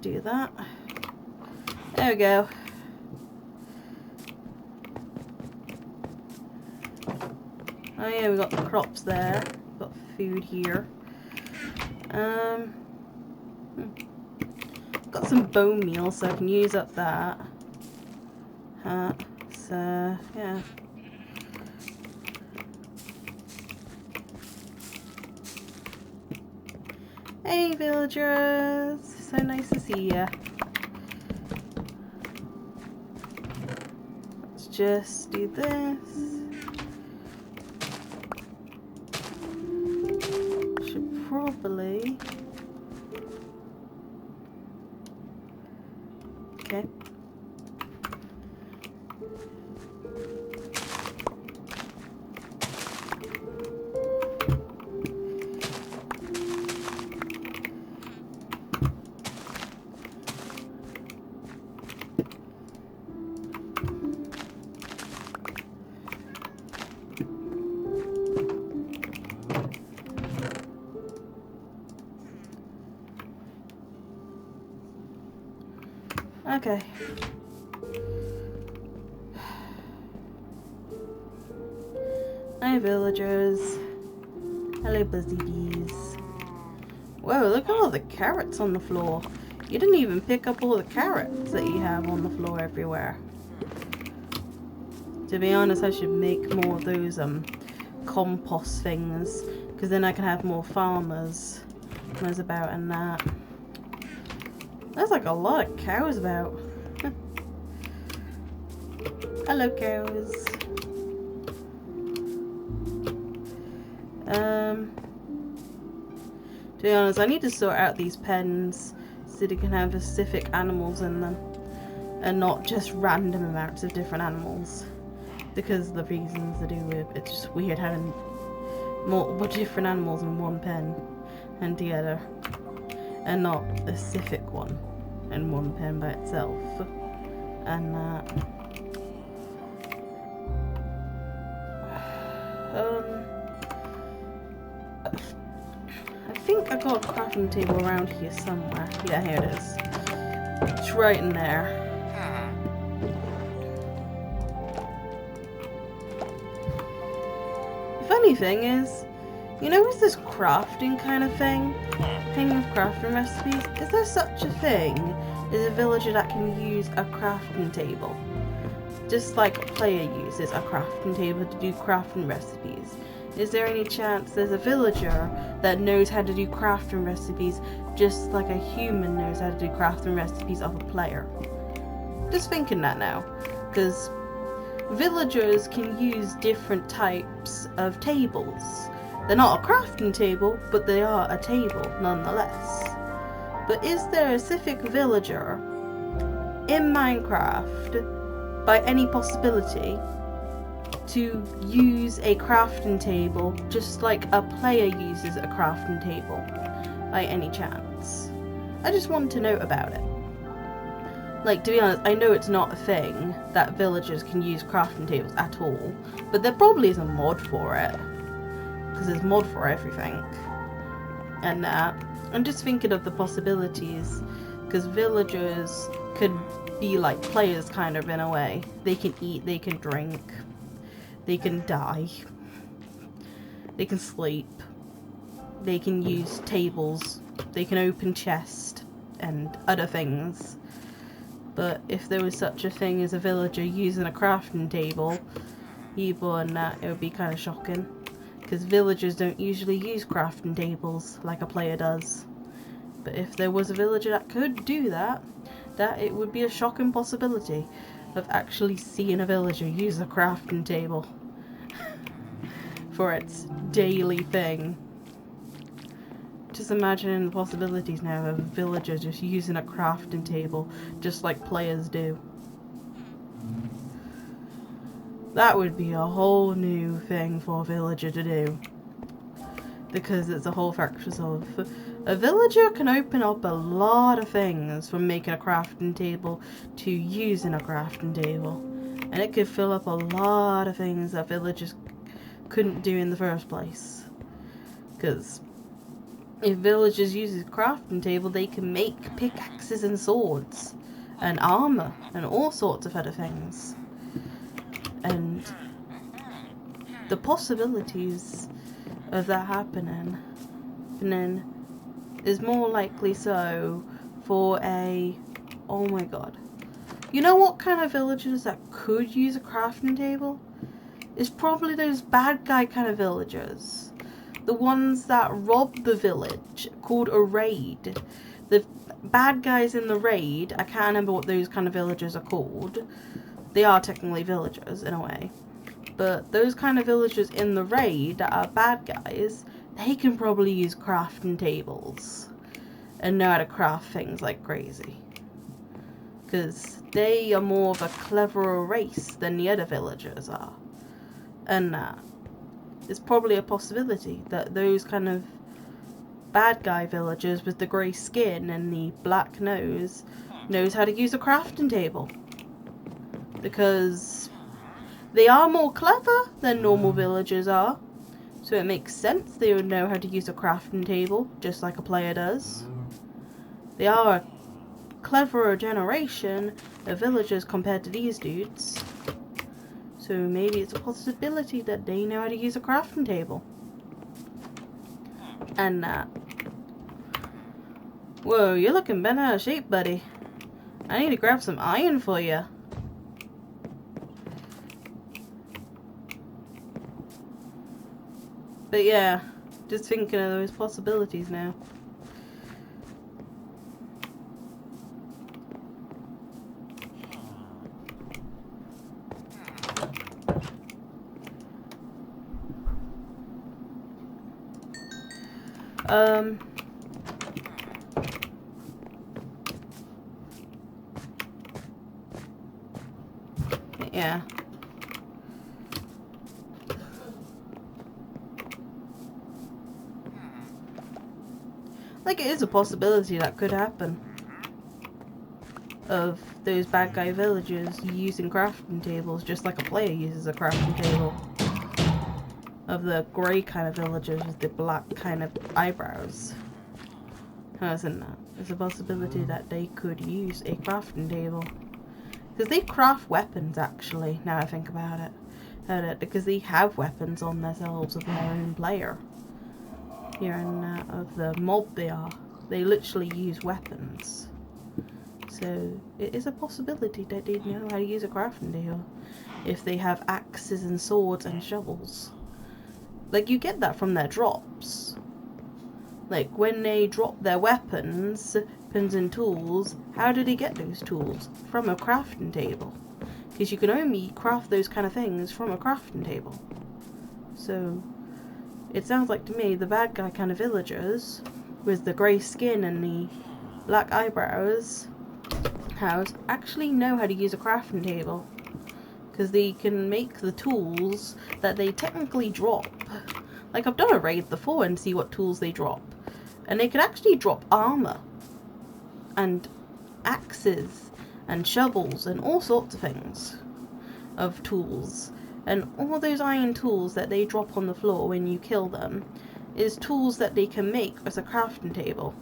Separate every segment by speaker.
Speaker 1: do that. There we go. Oh yeah, we got the crops there. Got food here. Got some bone meal, so I can use up that. So yeah. Hey villagers! So nice to see ya. Let's just do this. Should probably... Okay. Okay. Hi villagers. Hello buzzy bees. Whoa, look at all the carrots on the floor. You didn't even pick up all the carrots that you have on the floor everywhere. To be honest, I should make more of those compost things, because then I can have more farmers about and that. There's like a lot of cows about. Hello cows. To be honest, I need to sort out these pens so they can have specific animals in them and not just random amounts of different animals, because of the reasons to do with it's just weird having multiple different animals in one pen and together, and not a specific one in one pen by itself. And I think I got a crafting table around here somewhere. Yeah, here it is. It's right in there. The funny thing is, you know, with this crafting kind of thing with crafting recipes, is there such a thing as a villager that can use a crafting table? Just like a player uses a crafting table to do crafting recipes. Is there any chance there's a villager that knows how to do crafting recipes just like a human knows how to do crafting recipes of a player? Just thinking that now, because villagers can use different types of tables. They're not a crafting table, but they are a table nonetheless. But is there a specific villager in Minecraft, by any possibility, to use a crafting table just like a player uses a crafting table, by any chance? I just want to know about it. Like, to be honest, I know it's not a thing that villagers can use crafting tables at all, but there probably is a mod for it, because there's mod for everything. And I'm just thinking of the possibilities, because villagers could be like players kind of in a way. They can eat, they can drink, they can die, they can sleep, they can use tables, they can open chests and other things. But if there was such a thing as a villager using a crafting table, people and that, it would be kind of shocking. Because villagers don't usually use crafting tables like a player does. But if there was a villager that could do that, it would be a shocking possibility of actually seeing a villager use a crafting table for its daily thing. Just imagining the possibilities now of a villager just using a crafting table just like players do. That would be a whole new thing for a villager to do. Because it's a whole factor of a villager can open up a lot of things from making a crafting table to using a crafting table. And it could fill up a lot of things that villagers couldn't do in the first place. Because if villagers use a crafting table, they can make pickaxes and swords and armor and all sorts of other things. And the possibilities of that happening is more likely so for a... Oh my god. You know what kind of villagers that could use a crafting table? It's probably those bad guy kind of villagers. The ones that rob the village, called a raid. The bad guys in the raid, I can't remember what those kind of villagers are called. They are technically villagers in a way. But those kind of villagers in the raid that are bad guys, they can probably use crafting tables and know how to craft things like crazy. Because they are more of a cleverer race than the other villagers are. And it's probably a possibility that those kind of bad guy villagers with the grey skin and the black nose knows how to use a crafting table. Because they are more clever than normal villagers are. So it makes sense they would know how to use a crafting table, just like a player does. They are a cleverer generation of villagers compared to these dudes. So maybe it's a possibility that they know how to use a crafting table. And whoa, you're looking bent out of shape, buddy. I need to grab some iron for you. But yeah, just thinking of those possibilities now. Yeah. Like, it is a possibility that could happen. Of those bad guy villagers using crafting tables just like a player uses a crafting table. Of the grey kind of villagers with the black kind of eyebrows. Isn't that? There's a possibility that they could use a crafting table. Because they craft weapons, actually, now I think about it. Because they have weapons on themselves of their own player. Here and of the mob they are. They literally use weapons. So it is a possibility that they know how to use a crafting table. If they have axes and swords and shovels. Like, you get that from their drops. Like, when they drop their weapons and tools, how do they get those tools? From a crafting table. Because you can only craft those kind of things from a crafting table. So, it sounds like to me the bad guy kind of villagers, with the grey skin and the black eyebrows, actually know how to use a crafting table. Because they can make the tools that they technically drop. Like, I've done a raid before and see what tools they drop. And they can actually drop armor. And axes. And shovels. And all sorts of things. Of tools. And all those iron tools that they drop on the floor when you kill them. Is tools that they can make as a crafting table.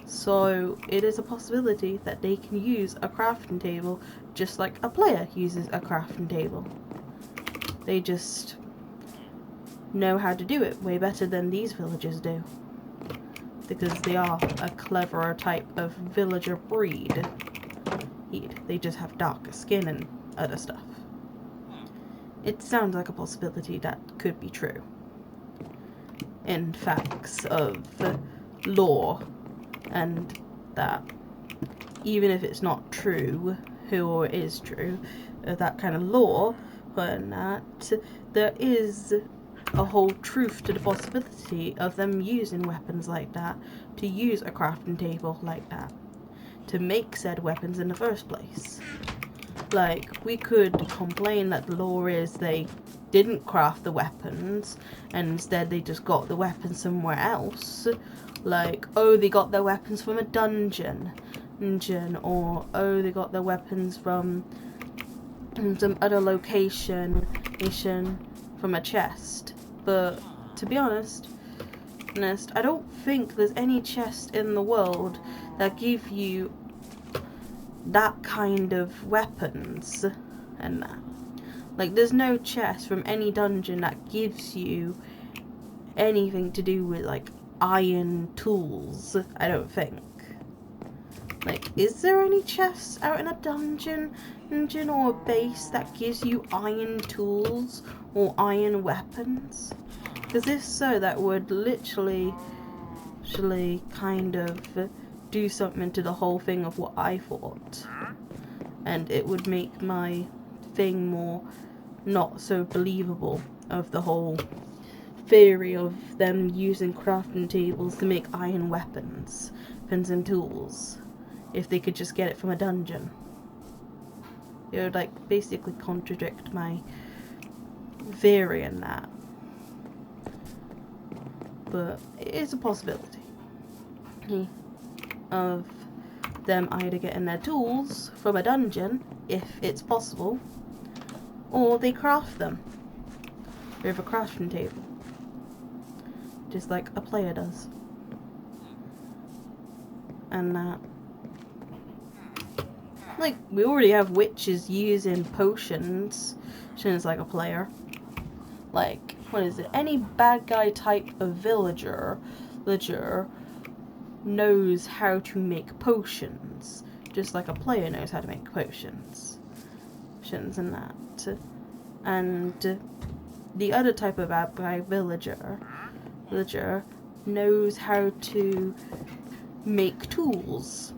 Speaker 1: So, it is a possibility that they can use a crafting table just like a player uses a crafting table. They just know how to do it way better than these villagers do. Because they are a cleverer type of villager breed. They just have darker skin and other stuff. It sounds like a possibility that could be true. In facts of lore. And that even if it's not true, or is true, that kind of lore, but that there is a whole truth to the possibility of them using weapons like that, to use a crafting table like that, to make said weapons in the first place. Like, we could complain that the lore is they didn't craft the weapons, and instead they just got the weapons somewhere else. Like, oh, they got their weapons from a dungeon, or oh, they got their weapons from some other location, from a chest. But to be honest, honest, I don't think there's any chest in the world that give you that kind of weapons and that. Like, there's no chest from any dungeon that gives you anything to do with, like, iron tools, I don't think. Like, is there any chests out in a dungeon or a base that gives you iron tools or iron weapons? Because if so, that would literally kind of do something to the whole thing of what I thought. And it would make my thing more not so believable of the whole theory of them using crafting tables to make iron weapons and tools if they could just get it from a dungeon. It would, like, basically contradict my theory in that. But it is a possibility of them either getting their tools from a dungeon, if it's possible, or they craft them with a crafting table, just like a player does. And that, like, we already have witches using potions like a player. Like, what is it? Any bad guy type of villager knows how to make potions, just like a player knows how to make potions and that. And the other type of bad guy villager knows how to make tools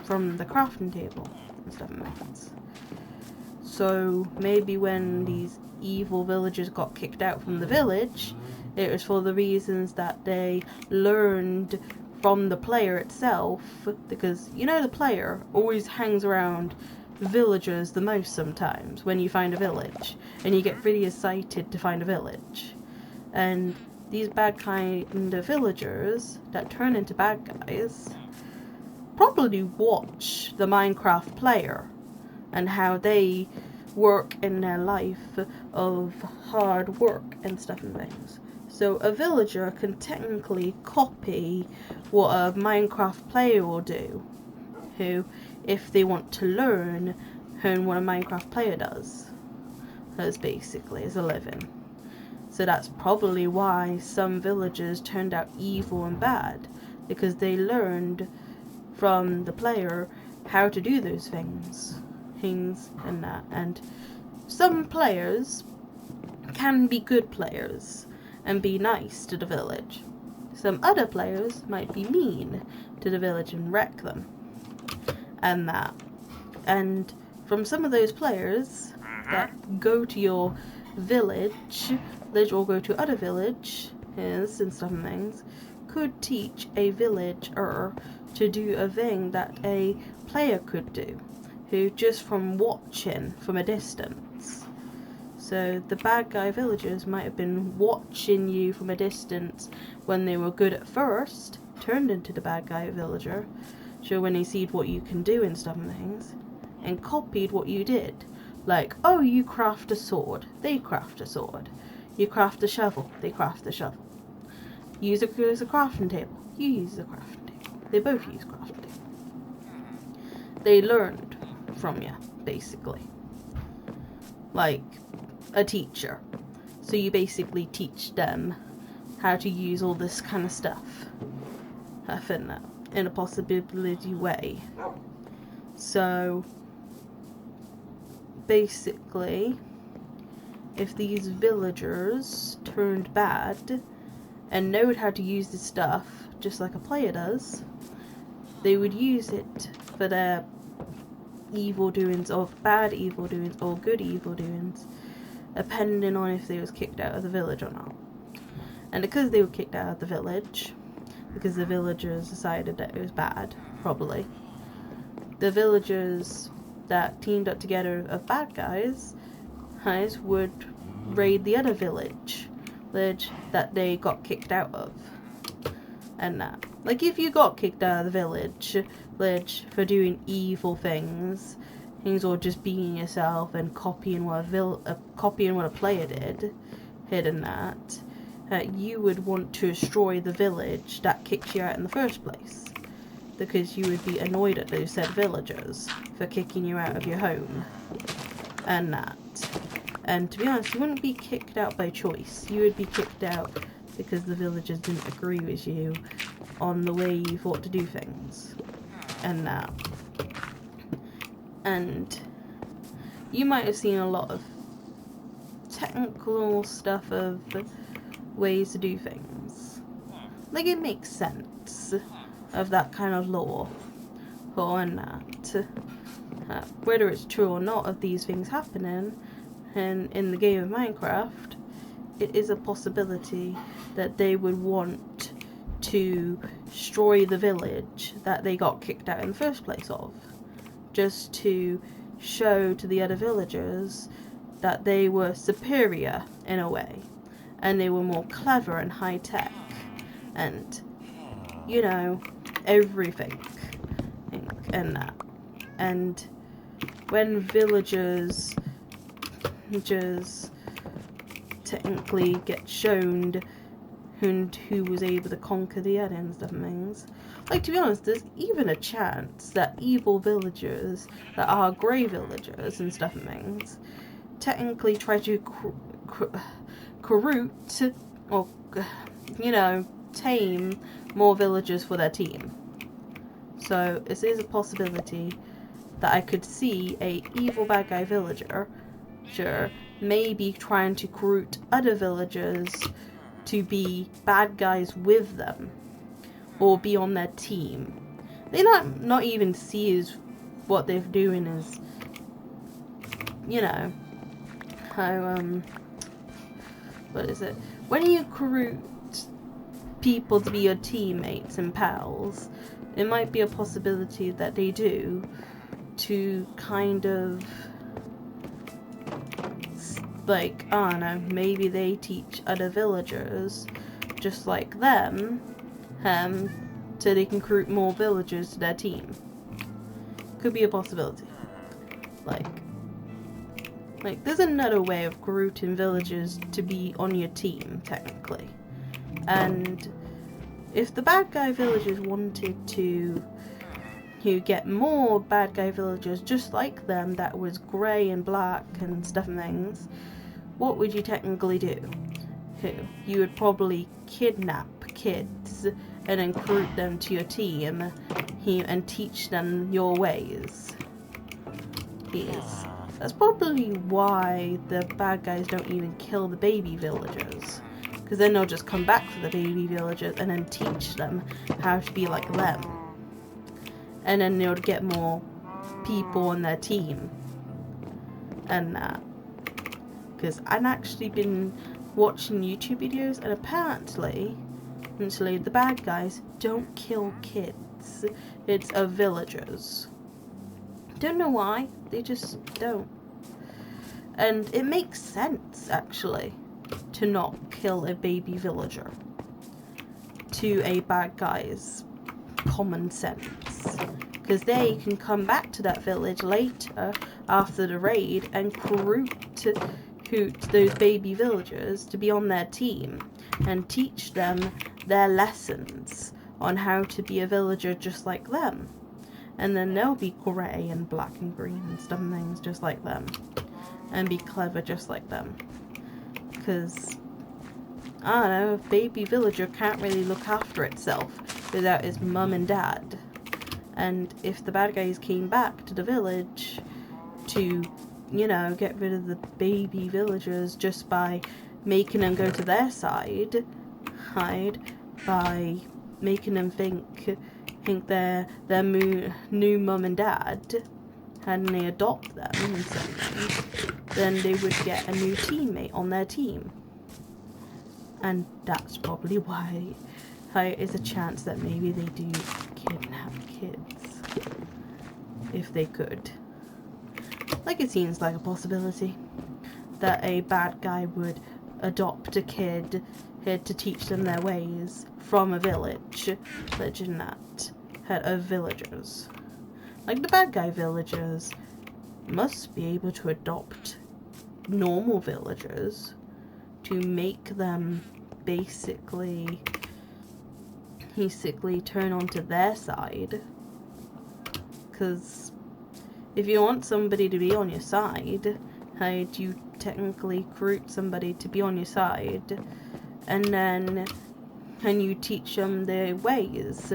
Speaker 1: from the crafting table and stuff like that. So maybe when these evil villagers got kicked out from the village, it was for the reasons that they learned from the player itself, because, you know, the player always hangs around villagers the most sometimes when you find a village, and you get really excited to find a village. And these bad kind of villagers that turn into bad guys probably watch the Minecraft player and how they work in their life of hard work and stuff and things. So a villager can technically copy what a Minecraft player will do, who, if they want to learn what a Minecraft player does, basically as a living. So that's probably why some villagers turned out evil and bad, because they learned from the player how to do those things and that. And some players can be good players and be nice to the village. Some other players might be mean to the village and wreck them and that. And from some of those players that go to your village or go to other villages and stuff and things, could teach a villager to do a thing that a player could do, who just from watching from a distance. So the bad guy villagers might have been watching you from a distance when they were good at first, turned into the bad guy villager, so when they see what you can do and stuff and things, and copied what you did. Like, oh, you craft a sword, they craft a sword. You craft a shovel, they craft a shovel. Use a crafting table, you use a crafting table. They both use crafting table. They learned from you, basically. Like a teacher. So you basically teach them how to use all this kind of stuff. I think that in a possibility way. So basically, if these villagers turned bad and knowed how to use this stuff just like a player does, they would use it for their evil doings, or bad evil doings, or good evil doings, depending on if they was kicked out of the village or not. And because they were kicked out of the village, because the villagers decided that it was bad, probably, the villagers that teamed up together of bad guys would raid the other village that they got kicked out of. And that, like, if you got kicked out of the village for doing evil things or just being yourself and copying what a player did, hidden that, you would want to destroy the village that kicked you out in the first place. Because you would be annoyed at those said villagers for kicking you out of your home. And that. And to be honest, you wouldn't be kicked out by choice. You would be kicked out because the villagers didn't agree with you on the way you thought to do things. And that. And you might have seen a lot of technical stuff of ways to do things. Like, it makes sense of that kind of lore. And that. Whether it's true or not of these things happening, and in the game of Minecraft, it is a possibility that they would want to destroy the village that they got kicked out in the first place of. Just to show to the other villagers that they were superior in a way. And they were more clever and high tech. And, you know, everything. And that. And when villagers just technically get shown who was able to conquer the other and stuff and things. Like, to be honest, there's even a chance that evil villagers that are grey villagers and stuff and things technically try to recruit or, you know, tame more villagers for their team. So it is a possibility that I could see a evil bad guy villager maybe trying to recruit other villagers to be bad guys with them or be on their team. They not even see as what they're doing as, you know, how what is it? When you recruit people to be your teammates and pals, it might be a possibility that they do to kind of, like, I don't know, maybe they teach other villagers just like them, so they can recruit more villagers to their team. Could be a possibility. Like there's another way of recruiting villagers to be on your team, technically. And if the bad guy villagers wanted to get more bad guy villagers just like them that was grey and black and stuff and things, what would you technically do? You would probably kidnap kids and then recruit them to your team and teach them your ways. That's probably why the bad guys don't even kill the baby villagers. Because then they'll just come back for the baby villagers and then teach them how to be like them. And then they'll get more people on their team. And that. Because I've actually been watching YouTube videos, and apparently the bad guys don't kill kids. It's villagers. Don't know why, they just don't. And it makes sense, actually, to not kill a baby villager. To a bad guy's common sense. Because they can come back to that village later after the raid and recruit those baby villagers to be on their team and teach them their lessons on how to be a villager just like them. And then they'll be grey and black and green and stuff and things just like them. And be clever just like them. Because, I don't know, a baby villager can't really look after itself without its mum and dad. And if the bad guys came back to the village to, you know, get rid of the baby villagers just by making them go to their side, by making them think they're their new mum and dad, and they adopt them and send them, then they would get a new teammate on their team. And that's probably why there's a chance that maybe they do kidnap kids. If they could. Like, it seems like a possibility that a bad guy would adopt a kid to teach them their ways from a village of villagers. Like, the bad guy villagers must be able to adopt normal villagers to make them basically turn onto their side. Because if you want somebody to be on your side, how do you technically recruit somebody to be on your side? And then can you teach them their ways,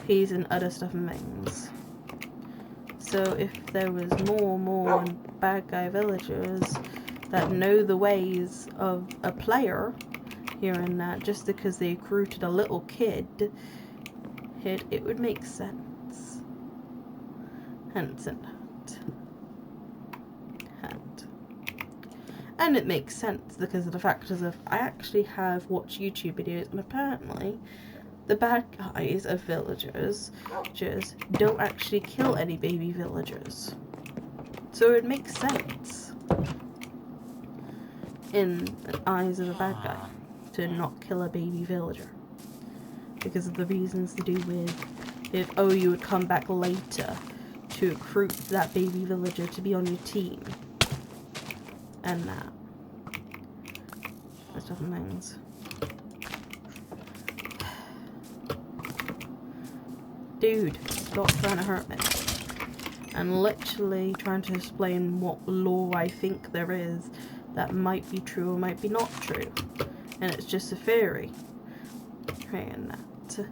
Speaker 1: P's and other stuff and things? So if there was more bad guy villagers that know the ways of a player here and that, just because they recruited a little kid, it would make sense. Hence and that. And it makes sense because of the factors of I actually have watched YouTube videos, and apparently the bad guys of villagers just don't actually kill any baby villagers. So it makes sense in the eyes of a bad guy to not kill a baby villager. Because of the reasons to do with if, oh, you would come back later to recruit that baby villager to be on your team. And that. That stuff and things. Dude, stop trying to hurt me. And literally trying to explain what lore I think there is that might be true or might be not true. And it's just a theory. And that.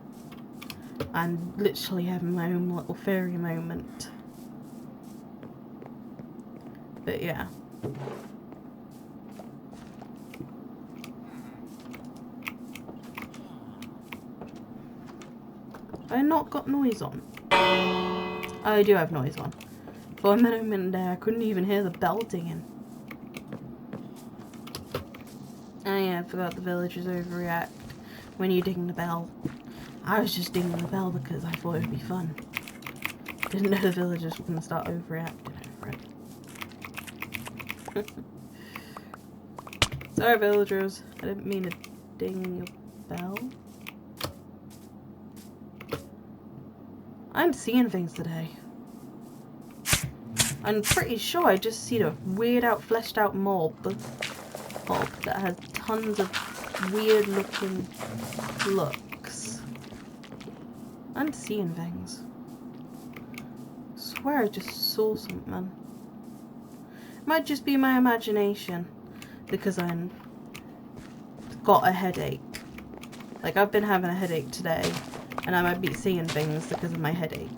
Speaker 1: I'm literally having my own little fairy moment. But yeah. I not got noise on. I do have noise on. For a moment there, I couldn't even hear the bell dinging. Oh yeah, I forgot the villagers overreact when you ding the bell. I was just dinging the bell because I thought it would be fun. Didn't know the villagers were going to start overreacting over it. Sorry villagers, I didn't mean to ding your bell. I'm seeing things today. I'm pretty sure I just seen a weird out, fleshed out mob that has tons of weird looking looks. I'm seeing things. I swear I just saw something. Might just be my imagination because I'm got a headache. Like I've been having a headache today. And I might be seeing things because of my headache.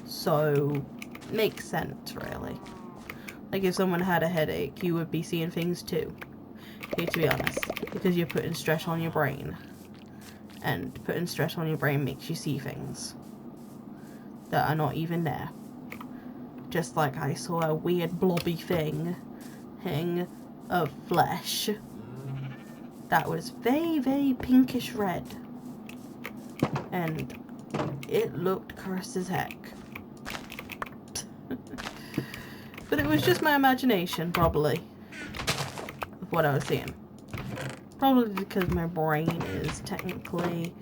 Speaker 1: So, makes sense, really. Like, if someone had a headache, you would be seeing things too. Okay, to be honest. Because you're putting stress on your brain. And putting stress on your brain makes you see things that are not even there. Just like I saw a weird blobby thing of flesh that was very, very pinkish red. And it looked cursed as heck. But it was just my imagination, probably, of what I was seeing. Probably because my brain is technically,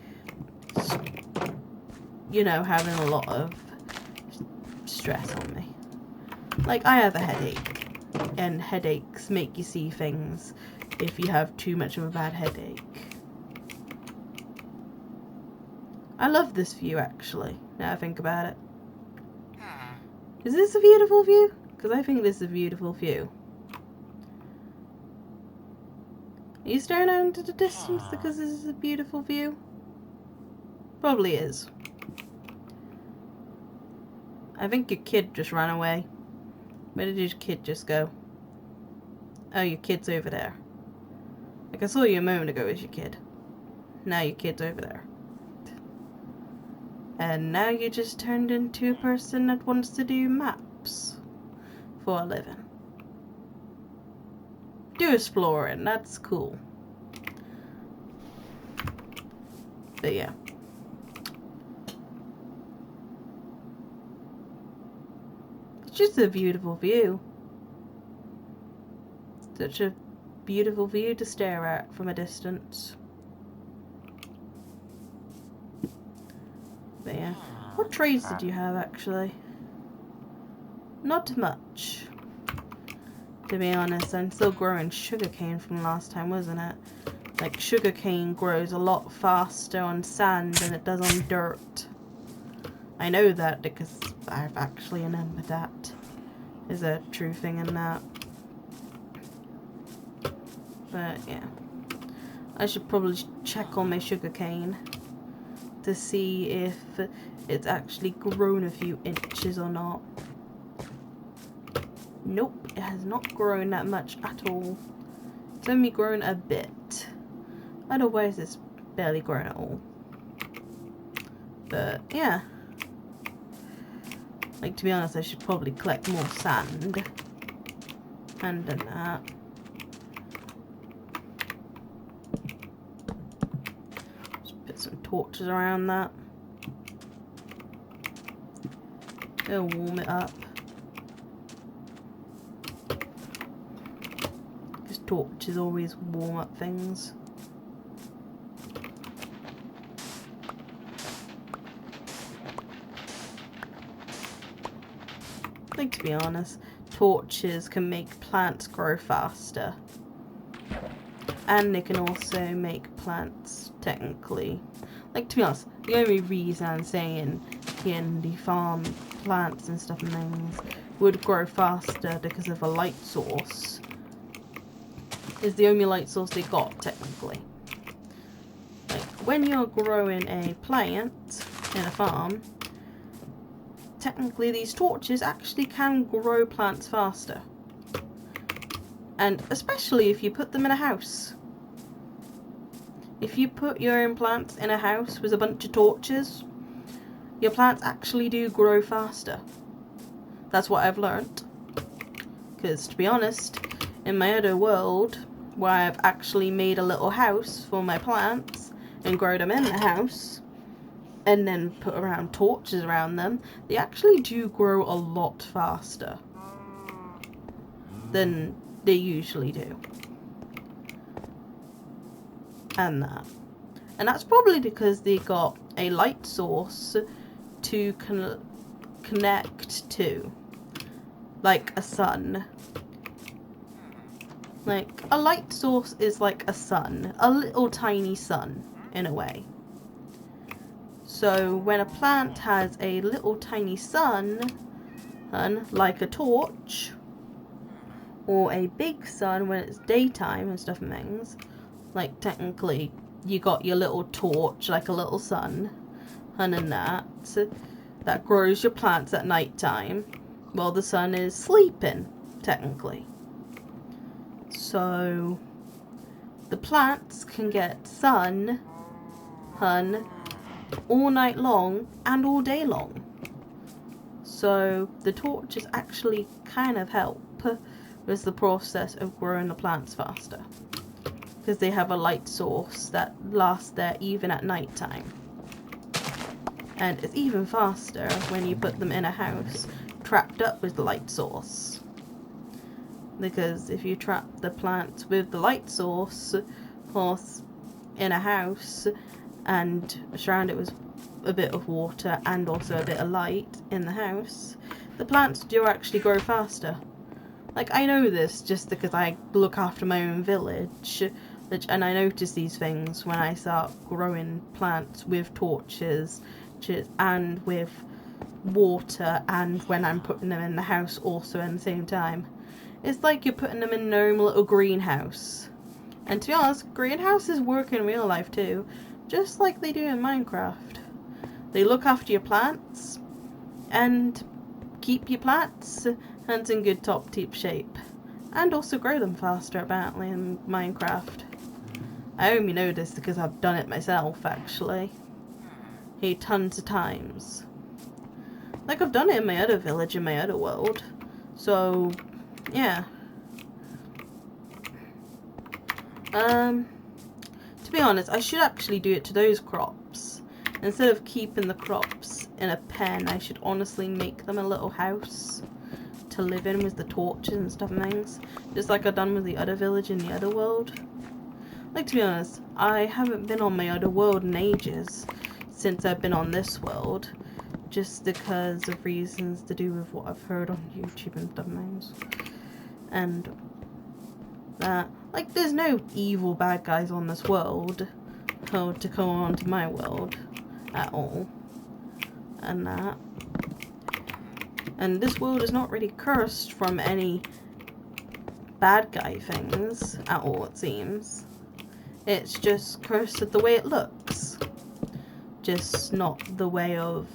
Speaker 1: you know, having a lot of stress on me. Like, I have a headache, and headaches make you see things if you have too much of a bad headache. I love this view, actually, now I think about it. Is this a beautiful view? Because I think this is a beautiful view. Are you staring out into the distance because this is a beautiful view? Probably is. I think your kid just ran away. Where did your kid just go? Oh, your kid's over there. Like I saw you a moment ago as your kid. Now your kid's over there. And now you just turned into a person that wants to do maps for a living. Do exploring, that's cool. But yeah. It's just a beautiful view. Such a beautiful view to stare at from a distance. But yeah. What trades did you have, actually? Not much. To be honest, I'm still growing sugarcane from last time, wasn't it? Like, sugarcane grows a lot faster on sand than it does on dirt. I know that because I've actually remembered that. Is a true thing in that. But, yeah. I should probably check on my sugarcane to see if it's actually grown a few inches or not. Nope, it has not grown that much at all. It's only grown a bit. Otherwise, it's barely grown at all. But, yeah. Like, to be honest, I should probably collect more sand. And then that. Just put some torches around that. It'll warm it up. Because torches always warm up things. Like, to be honest, torches can make plants grow faster. And they can also make plants, technically. Like, to be honest, the only reason I'm saying in the farm plants and stuff and things would grow faster because of a light source is the only light source they got, technically. Like, when you're growing a plant in a farm, technically these torches actually can grow plants faster. And especially if you put them in a house. If you put your own plants in a house with a bunch of torches, your plants actually do grow faster. That's what I've learnt. Because, to be honest, in my other world, where I've actually made a little house for my plants and grow them in the house, and then put around torches around them, they actually do grow a lot faster than they usually do. And that's probably because they got a light source to connect to, like a sun. Like, a light source is like a sun, a little tiny sun in a way. So when a plant has a little tiny sun, like a torch, or a big sun when it's daytime and stuff and things, like, technically you got your little torch, like a little sun, and then that grows your plants at night time while the sun is sleeping, technically. So the plants can get sun all night long and all day long. So the torches actually kind of help with the process of growing the plants faster. Because they have a light source that lasts there even at night time. And it's even faster when you put them in a house trapped up with the light source. Because if you trap the plants with the light source in a house and surround it with a bit of water and also a bit of light in the house, the plants do actually grow faster. Like, I know this just because I look after my own village, and I notice these things when I start growing plants with torches and with water, and when I'm putting them in the house also at the same time. It's like you're putting them in their own little greenhouse. And to be honest, greenhouses work in real life too, just like they do in Minecraft. They look after your plants and keep your plants in good top-tip shape. And also grow them faster, apparently, in Minecraft. I only know this because I've done it myself, actually. Tons of times. Like, I've done it in my other village, in my other world. So, yeah. To be honest, I should actually do it to those crops. Instead of keeping the crops in a pen, I should honestly make them a little house to live in with the torches and stuff and things. Just like I've done with the other village in the other world. Like, to be honest, I haven't been on my other world in ages since I've been on this world. Just because of reasons to do with what I've heard on YouTube and stuff and things. And that. Like, there's no evil bad guys on this world to come onto my world at all. And that. And this world is not really cursed from any bad guy things at all, it seems. It's just cursed at the way it looks. Just not the way of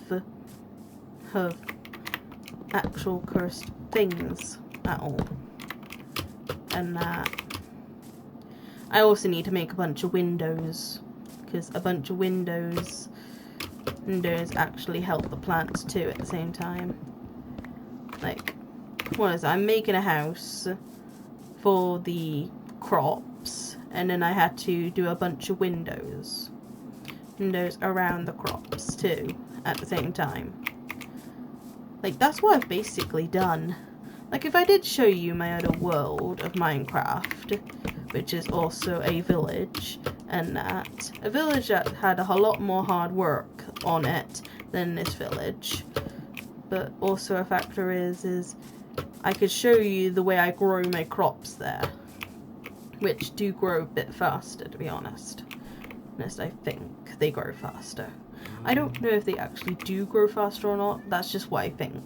Speaker 1: actual cursed things at all. And that. I also need to make a bunch of windows, because a bunch of windows actually help the plants too at the same time. Like, what is it? I'm making a house for the crops, and then I had to do a bunch of windows around the crops too at the same time. Like, that's what I've basically done. Like, if I did show you my other world of Minecraft, which is also a village, and that, a village that had a lot more hard work on it than this village. But also a factor is I could show you the way I grow my crops there, which do grow a bit faster, to be honest. Honest, I think they grow faster. I don't know if they actually do grow faster or not. That's just what I think.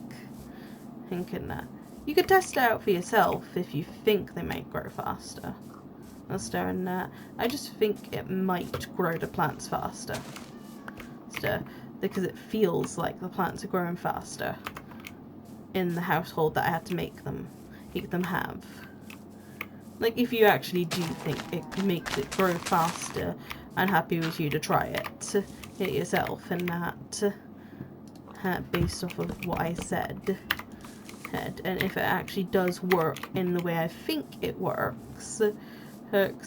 Speaker 1: Thinking that. You could test it out for yourself if you think they might grow faster. And I just think it might grow the plants faster. Because it feels like the plants are growing faster in the household that I had to make them have. Like, if you actually do think it makes it grow faster, I'm happy with you to try it yourself, and that based off of what I said. And if it actually does work in the way I think it works,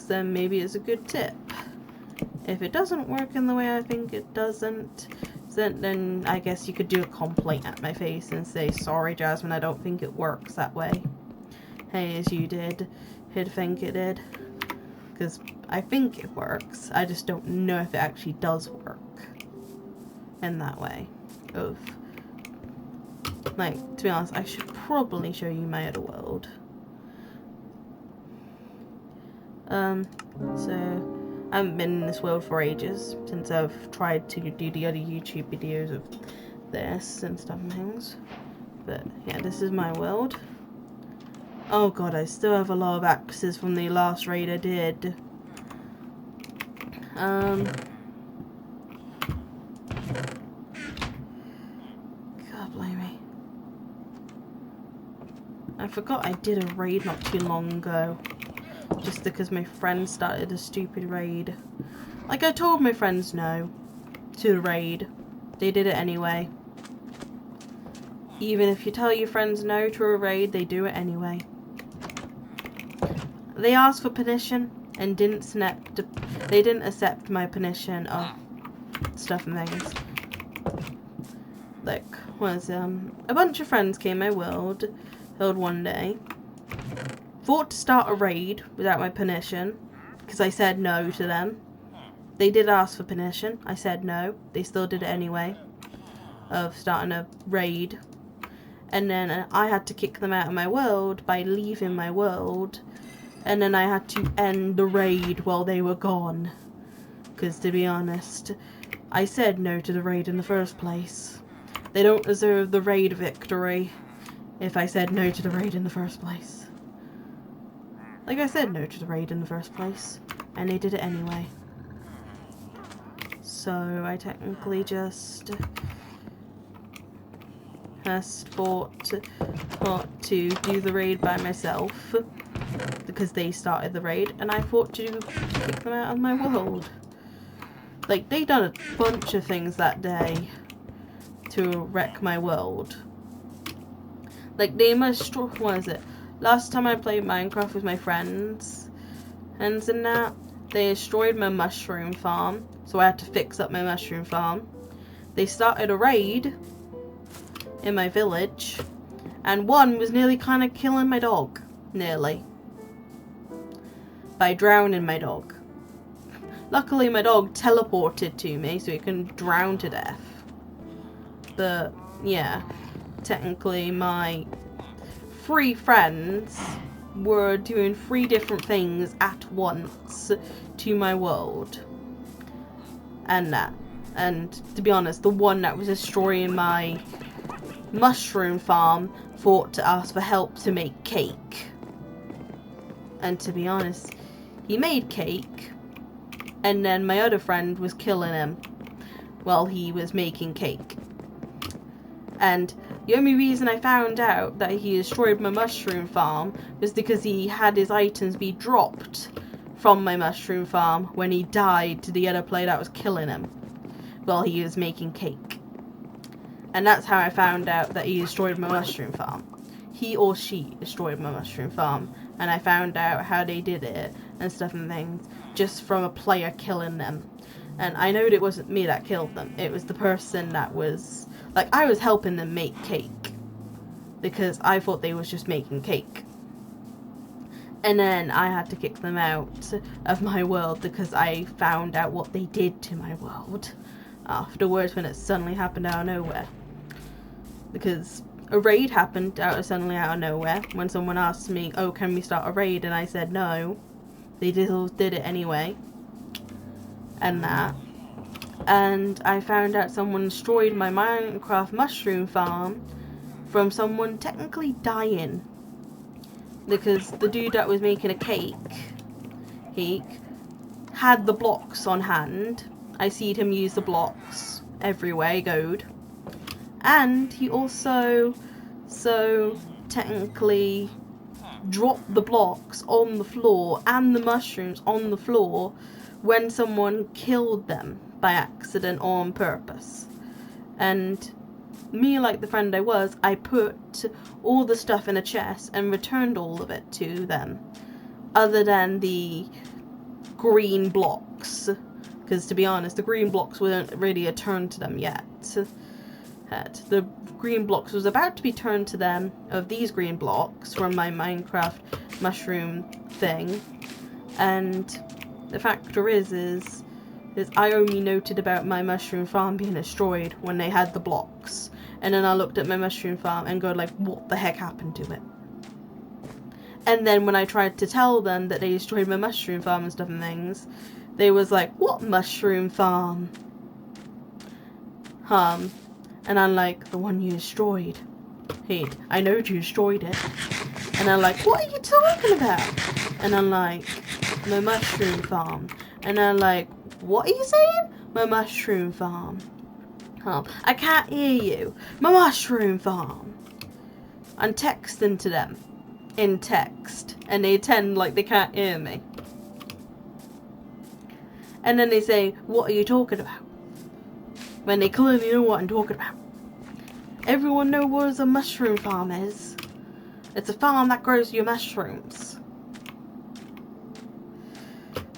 Speaker 1: then maybe it's a good tip. If it doesn't work in the way I think it doesn't, then I guess you could do a complaint at my face and say, sorry Jasmine, I don't think it works that way. Hey, as you did, he'd think it did. Because I think it works, I just don't know if it actually does work in that way. Like, to be honest, I should probably show you my other world. So, I haven't been in this world for ages, since I've tried to do the other YouTube videos of this and stuff and things. But, yeah, this is my world. Oh god, I still have a lot of axes from the last raid I did. God blame me. I forgot I did a raid not too long ago. Just because my friend started a stupid raid. Like, I told my friends no to the raid. They did it anyway. Even if you tell your friends no to a raid, they do it anyway. They asked for permission and they didn't accept my permission of stuff and things. Like, a bunch of friends came my world one day. Thought to start a raid without my permission, because I said no to them. They did ask for permission. I said no. They still did it anyway. Of starting a raid. And then I had to kick them out of my world by leaving my world. And then I had to end the raid while they were gone. Because, to be honest, I said no to the raid in the first place. They don't deserve the raid victory if I said no to the raid in the first place. Like, I said no to the raid in the first place, and they did it anyway. So, I technically just thought to do the raid by myself, because they started the raid, and I thought to kick them out of my world. Like, they done a bunch of things that day to wreck my world. Like, they must, what is it? Last time I played Minecraft with my friends, and that, they destroyed my mushroom farm, so I had to fix up my mushroom farm. They started a raid in my village, and one was nearly kind of killing my dog. Nearly. By drowning my dog. Luckily my dog teleported to me so it couldn't drown to death. But, yeah. Technically my 3 friends were doing 3 different things at once to my world. And to be honest, the one that was destroying my mushroom farm thought to ask for help to make cake. And to be honest, he made cake, and then my other friend was killing him while he was making cake. And the only reason I found out that he destroyed my mushroom farm was because he had his items be dropped from my mushroom farm when he died to the other player that was killing him while he was making cake. And that's how I found out that he destroyed my mushroom farm. He or she destroyed my mushroom farm, and I found out how they did it and stuff and things just from a player killing them. And I know it wasn't me that killed them. It was the person that was... Like, I was helping them make cake because I thought they was just making cake. And then I had to kick them out of my world because I found out what they did to my world afterwards when it suddenly happened out of nowhere. Because a raid happened suddenly out of nowhere when someone asked me, oh, can we start a raid? And I said no. They did it anyway. And that. And I found out someone destroyed my Minecraft mushroom farm from someone technically dying. Because the dude that was making a cake, he had the blocks on hand. I seen him use the blocks everywhere he goed. And he also, technically dropped the blocks on the floor and the mushrooms on the floor when someone killed them by accident or on purpose. And me, like the friend I was, I put all the stuff in a chest and returned all of it to them, other than the green blocks, because to be honest, the green blocks weren't really turned to them yet. The green blocks was about to be turned to them of these green blocks from my Minecraft mushroom thing. And the factor is I only noted about my mushroom farm being destroyed when they had the blocks. And then I looked at my mushroom farm and go like, what the heck happened to it? And then when I tried to tell them that they destroyed my mushroom farm and stuff and things, they was like, what mushroom farm? And I'm like, the one you destroyed. Hey, I know you destroyed it. And I'm like, what are you talking about? And I'm like, my mushroom farm. And I'm like, what are you saying? My mushroom farm. I can't hear you. My mushroom farm. I'm texting to them in text. And they pretend like they can't hear me. And then they say, what are you talking about? When they clearly know what I'm talking about. Everyone knows what a mushroom farm is. It's a farm that grows your mushrooms.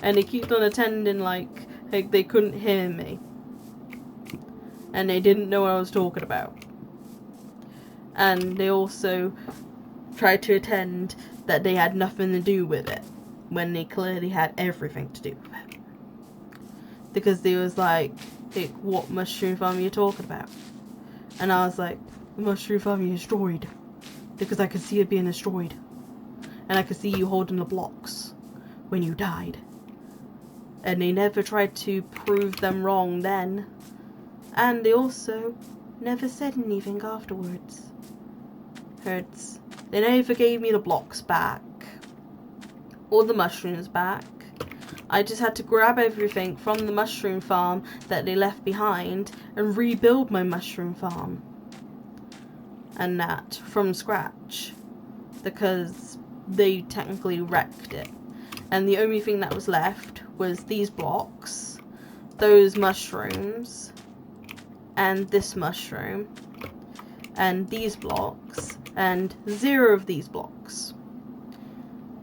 Speaker 1: And they keep on attending like they couldn't hear me. And they didn't know what I was talking about. And they also tried to attend that they had nothing to do with it, when they clearly had everything to do with it. Because they was like, what mushroom farm are you talking about? And I was like, the mushroom farm you destroyed. Because I could see it being destroyed. And I could see you holding the blocks when you died. And they never tried to prove them wrong then. And they also never said anything afterwards. They never gave me the blocks back. Or the mushrooms back. I just had to grab everything from the mushroom farm that they left behind and rebuild my mushroom farm. And that from scratch. Because they technically wrecked it. And the only thing that was left was these blocks, those mushrooms, and this mushroom, and these blocks, and 0 of these blocks.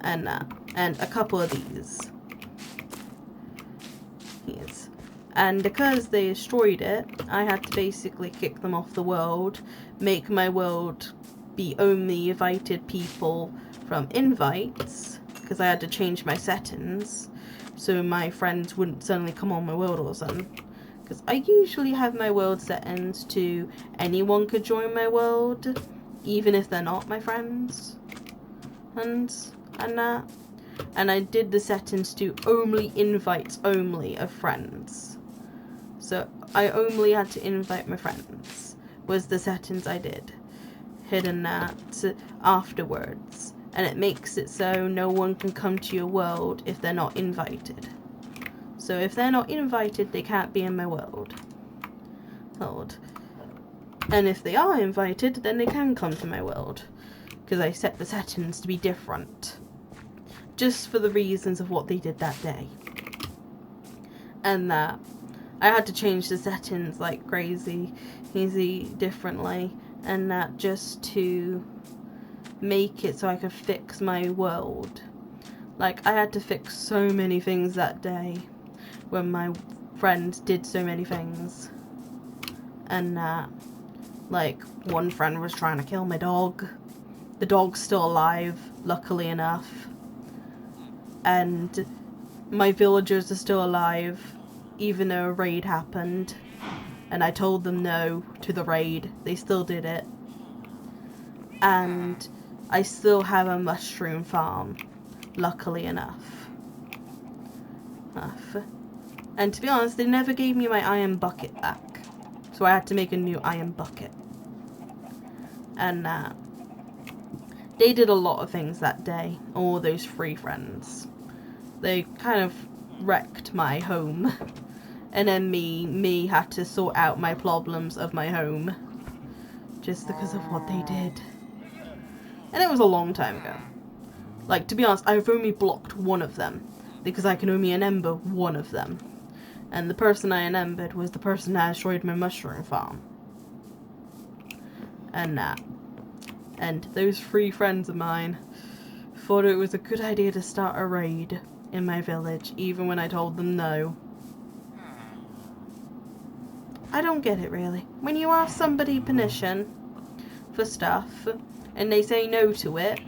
Speaker 1: And that. And a couple of these. Yes. And because they destroyed it, I had to basically kick them off the world, make my world be only invited people from invites, because I had to change my settings so my friends wouldn't suddenly come on my world all of a sudden. Because I usually have my world settings to anyone could join my world, even if they're not my friends. And and I did the settings to only invites only of friends. So I only had to invite my friends, was the settings I did. Hidden that afterwards. And it makes it so no one can come to your world if they're not invited. So if they're not invited, they can't be in my world. And if they are invited, then they can come to my world. Because I set the settings to be different. Just for the reasons of what they did that day. And that I had to change the settings like crazy, differently. And that just to make it so I could fix my world. Like, I had to fix so many things that day. When my friend did so many things. And like, one friend was trying to kill my dog. The dog's still alive, luckily enough. And my villagers are still alive, even though a raid happened. And I told them no to the raid. They still did it. And I still have a mushroom farm, luckily enough. And to be honest, they never gave me my iron bucket back. So I had to make a new iron bucket. And they did a lot of things that day. All those 3 friends. They kind of wrecked my home. And then me had to sort out my problems of my home. Just because of what they did. And it was a long time ago. Like, to be honest, I've only blocked one of them. Because I can only unember one of them. And the person I unembered was the person that destroyed my mushroom farm. And those 3 friends of mine thought it was a good idea to start a raid in my village, even when I told them no. I don't get it, really. When you ask somebody permission for stuff, and they say no to it,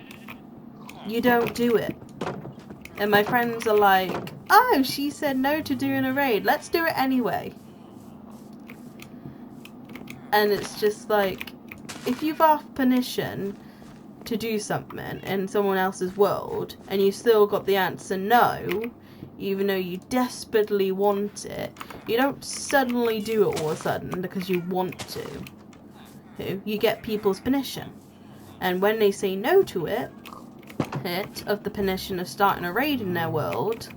Speaker 1: you don't do it. And my friends are like, oh, she said no to doing a raid. Let's do it anyway. And it's just like, if you've asked permission to do something in someone else's world, and you still got the answer no, even though you desperately want it, you don't suddenly do it all of a sudden because you want to. You get people's permission. And when they say no to it, of the permission of starting a raid in their world,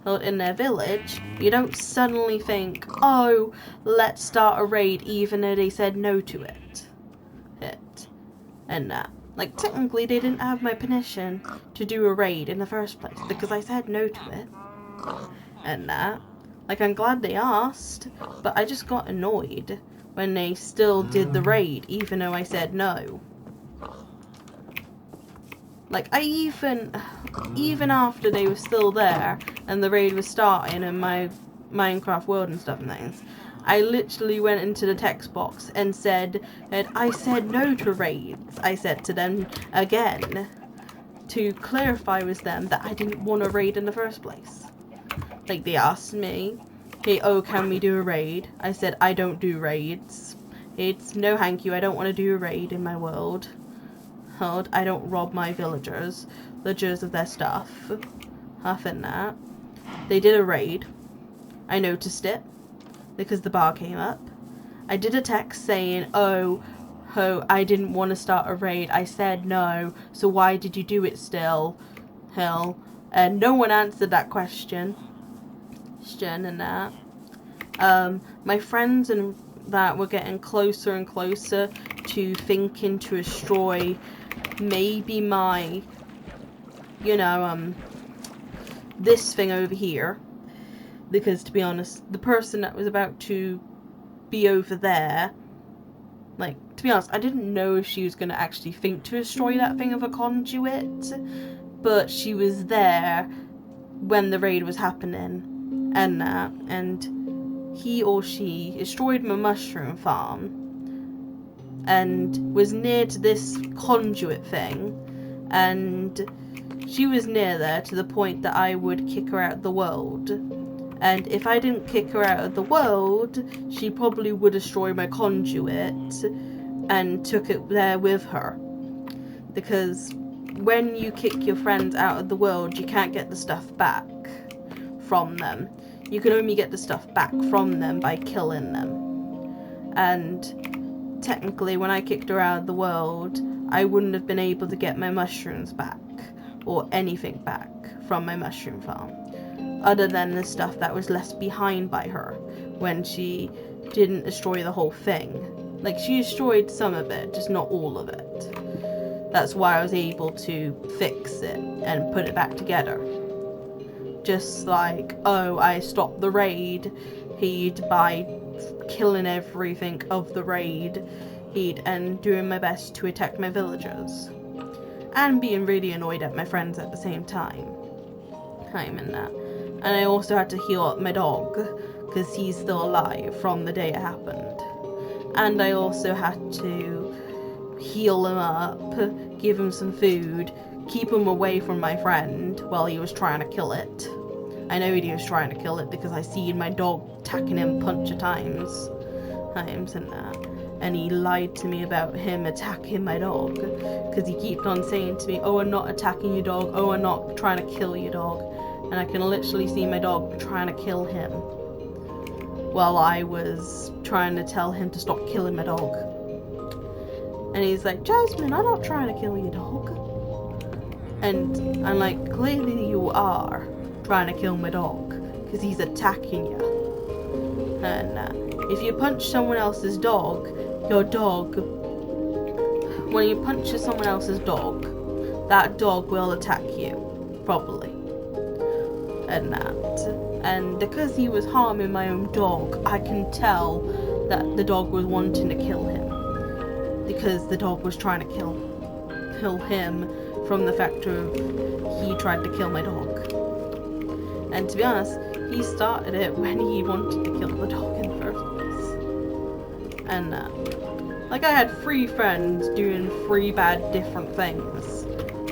Speaker 1: or in their village, you don't suddenly think, oh, let's start a raid even though they said no to it. And like, technically they didn't have my permission to do a raid in the first place because I said no to it. And like, I'm glad they asked, but I just got annoyed when they still did the raid even though I said no. Like, I even after they were still there and the raid was starting in my Minecraft world and stuff and things, I literally went into the text box and said that I said no to raids. I said to them again to clarify with them that I didn't want a raid in the first place. Like, they asked me, hey, oh, can we do a raid? I said, I don't do raids. It's no thank you, I don't want to do a raid in my world. I don't rob my villagers of their stuff. And that. They did a raid. I noticed it because the bar came up. I did a text saying, oh, I didn't want to start a raid. I said no, so why did you do it still? And no one answered that question. And that. My friends and that were getting closer and closer to thinking to destroy maybe my, this thing over here. Because, to be honest, the person that was about to be over there, like, to be honest, I didn't know if she was going to actually think to destroy that thing of a conduit, but she was there when the raid was happening, and he or she destroyed my mushroom farm, and was near to this conduit thing, and she was near there to the point that I would kick her out of the world. And if I didn't kick her out of the world, she probably would destroy my conduit and took it there with her. Because when you kick your friends out of the world, you can't get the stuff back from them. You can only get the stuff back from them by killing them. And technically, when I kicked her out of the world, I wouldn't have been able to get my mushrooms back, or anything back from my mushroom farm, other than the stuff that was left behind by her when she didn't destroy the whole thing. Like, she destroyed some of it, just not all of it. That's why I was able to fix it and put it back together. Just like, oh, I stopped the raid, by killing everything of the raid, and doing my best to attack my villagers. And being really annoyed at my friends at the same time. I'm in that. And I also had to heal up my dog, because he's still alive from the day it happened. And I also had to heal him up, give him some food, keep him away from my friend while he was trying to kill it. I know he was trying to kill it because I seen my dog attacking him a bunch of times. And that. And he lied to me about him attacking my dog, because he kept on saying to me, oh, I'm not attacking your dog, oh, I'm not trying to kill your dog. And I can literally see my dog trying to kill him while I was trying to tell him to stop killing my dog. And he's like, Jasmine, I'm not trying to kill your dog. And I'm like, clearly you are trying to kill my dog, because he's attacking you. And if you punch someone else's dog, your dog, when you punch someone else's dog, that dog will attack you, probably. And because he was harming my own dog, I can tell that the dog was wanting to kill him, because the dog was trying to kill him from the fact of he tried to kill my dog. And to be honest, he started it when he wanted to kill the dog in the first place. And like, I had 3 friends doing 3 bad different things.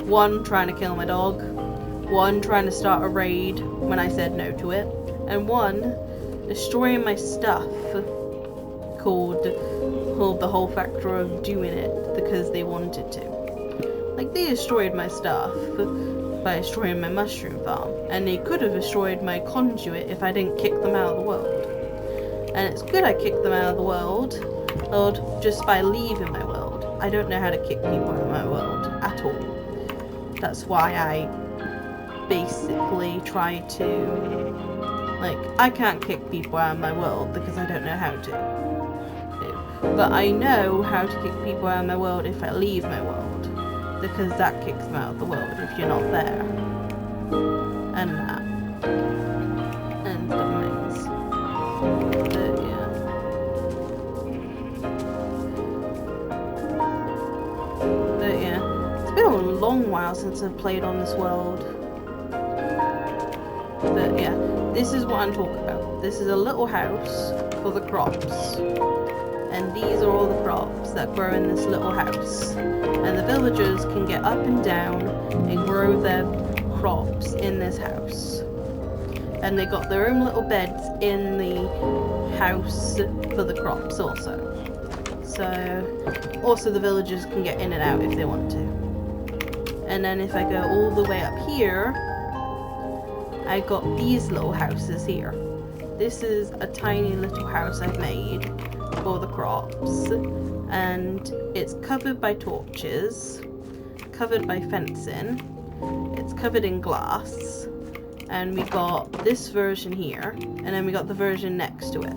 Speaker 1: One trying to kill my dog, one trying to start a raid when I said no to it, and one destroying my stuff, called the whole factor of doing it because they wanted to. Like, they destroyed my stuff by destroying my mushroom farm, and they could have destroyed my conduit if I didn't kick them out of the world. And it's good I kicked them out of the world just by leaving my world. I don't know how to kick people out of my world at all. That's why I basically try to, like, I can't kick people out of my world because I don't know how to. But I know how to kick people out of my world if I leave my world, because that kicks them out of the world if you're not there. And that. And the things. But yeah. But yeah. It's been a long while since I've played on this world. But yeah, this is what I'm talking about. This is a little house for the crops. And these are all the crops that grow in this little house. And the villagers can get up and down and grow their crops in this house. And they got their own little beds in the house for the crops also. So, also the villagers can get in and out if they want to. And then if I go all the way up here, I got these little houses here. This is a tiny little house I've made for the crops, and it's covered by torches, covered by fencing, it's covered in glass, and we got this version here, and then we got the version next to it,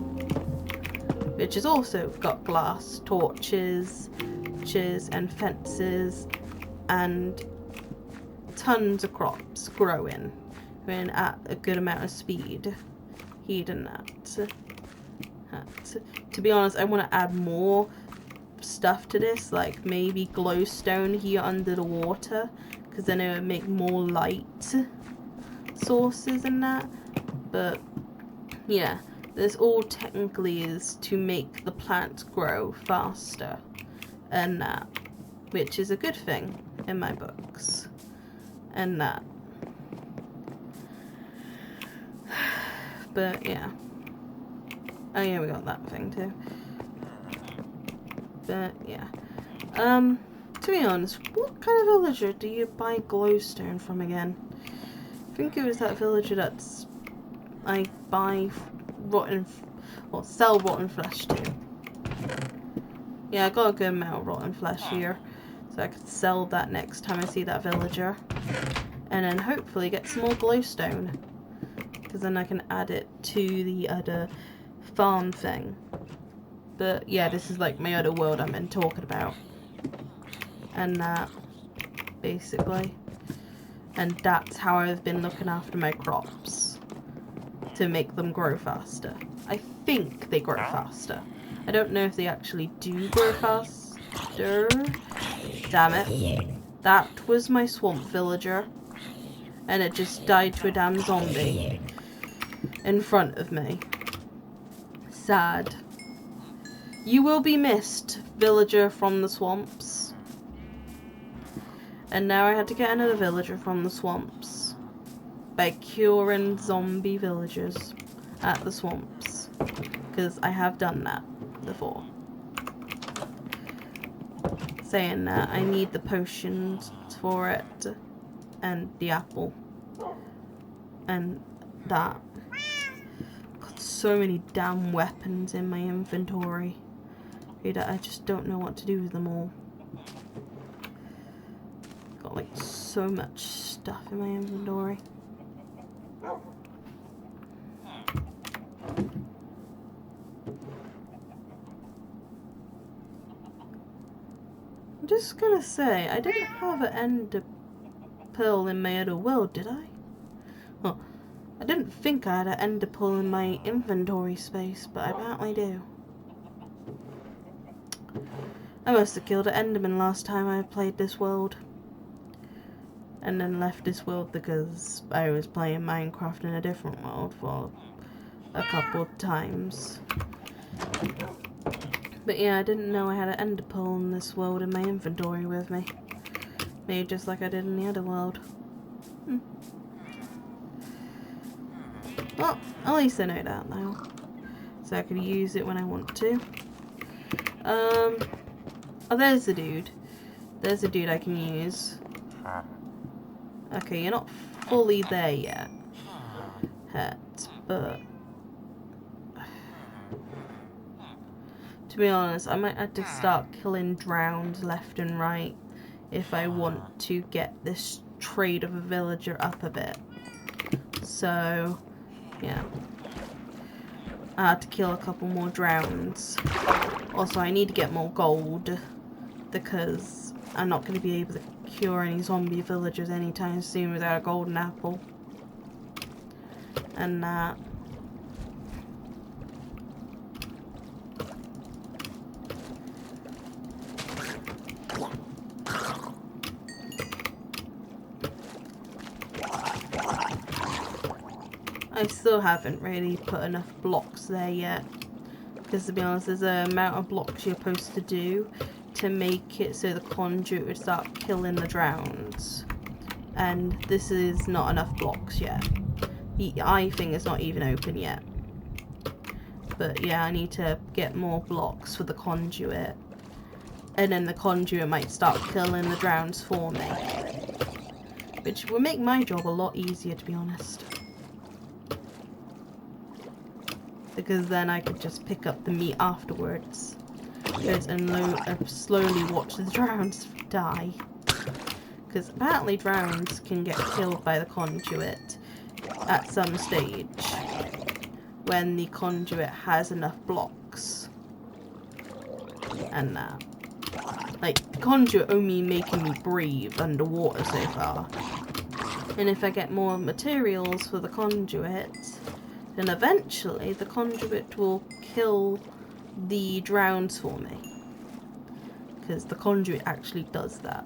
Speaker 1: which has also got glass, torches, and fences, and tons of crops growing at a good amount of speed. Heeding that. To be honest, I want to add more stuff to this, like maybe glowstone here under the water, because then it would make more light sources and that. But yeah, this all technically is to make the plants grow faster and that, which is a good thing in my books. And that. But yeah. Oh yeah, we got that thing too. But yeah. To be honest, what kind of villager do you buy glowstone from again? I think it was that villager that's I buy rotten, or sell rotten flesh to. Yeah, I got a good amount of rotten flesh here, so I could sell that next time I see that villager, and then hopefully get some more glowstone, because then I can add it to the other farm thing. But yeah, this is like my other world I've been talking about. And that, basically. And that's how I've been looking after my crops. To make them grow faster. I think they grow faster. I don't know if they actually do grow faster. Damn it. That was my swamp villager. And it just died to a damn zombie. In front of me. Sad. You will be missed, villager from the swamps. And now I had to get another villager from the swamps. By curing zombie villagers at the swamps. Because I have done that before. Saying that, I need the potions for it. And the apple. And that. Got so many damn weapons in my inventory. I just don't know what to do with them all. Got like so much stuff in my inventory. I'm just gonna say, I didn't have an ender pearl in my other world, did I? Well, I didn't think I had an ender pearl in my inventory space, but I apparently do. I must have killed an enderman last time I played this world. And then left this world because I was playing Minecraft in a different world for a couple of times. But yeah, I didn't know I had an ender pearl in this world in my inventory with me. Maybe just like I did in the other world. Well, at least I know that now. So I can use it when I want to. Oh, there's the dude. There's the dude I can use. Okay, you're not fully there yet. But to be honest, I might have to start killing drowns left and right if I want to get this trade of a villager up a bit. So, yeah. I had to kill a couple more drowns. Also, I need to get more gold because I'm not going to be able to cure any zombie villagers anytime soon without a golden apple. And that. I still haven't really put enough blocks there yet. Because to be honest, there's an amount of blocks you're supposed to do to make it so the conduit would start killing the drowns. And this is not enough blocks yet. The eye thing is not even open yet. But yeah, I need to get more blocks for the conduit. And then the conduit might start killing the drowns for me. Which will make my job a lot easier, to be honest. Because then I could just pick up the meat afterwards. And slowly watch the drowns die. Because apparently drowns can get killed by the conduit at some stage. When the conduit has enough blocks. And that. Like, the conduit only making me breathe underwater so far. And if I get more materials for the conduit, then eventually the conduit will kill the drowns for me. Because the conduit actually does that.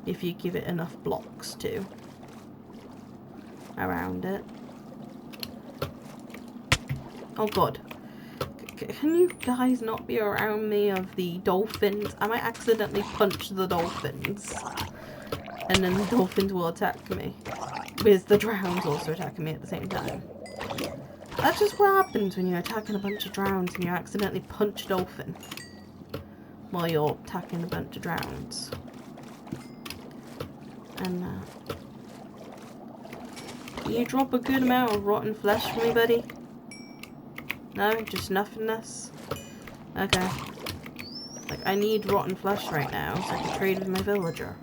Speaker 1: If you give it enough blocks to. Around it. Oh god. Can you guys not be around me of the dolphins? I might accidentally punch the dolphins. And then the dolphins will attack me. With the drowns also attacking me at the same time. That's just what happens when you're attacking a bunch of drowns and you accidentally punch a dolphin. While you're attacking a bunch of drowns. And can you drop a good amount of rotten flesh for me, buddy? No, just nothingness? Okay. Like, I need rotten flesh right now so I can trade with my villager.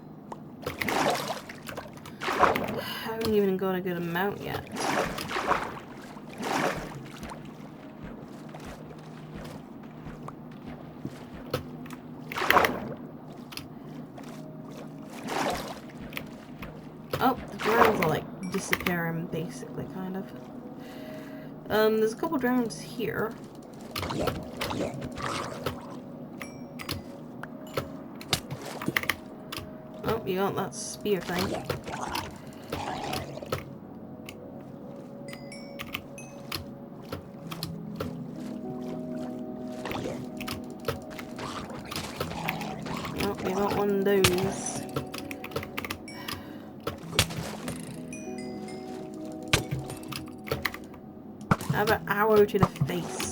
Speaker 1: I haven't even got a good amount yet. Oh, the drones are like disappearing basically, kind of. There's a couple drones here. Oh, you got that spear thing. Oh, you got one of those. How about arrow to the face?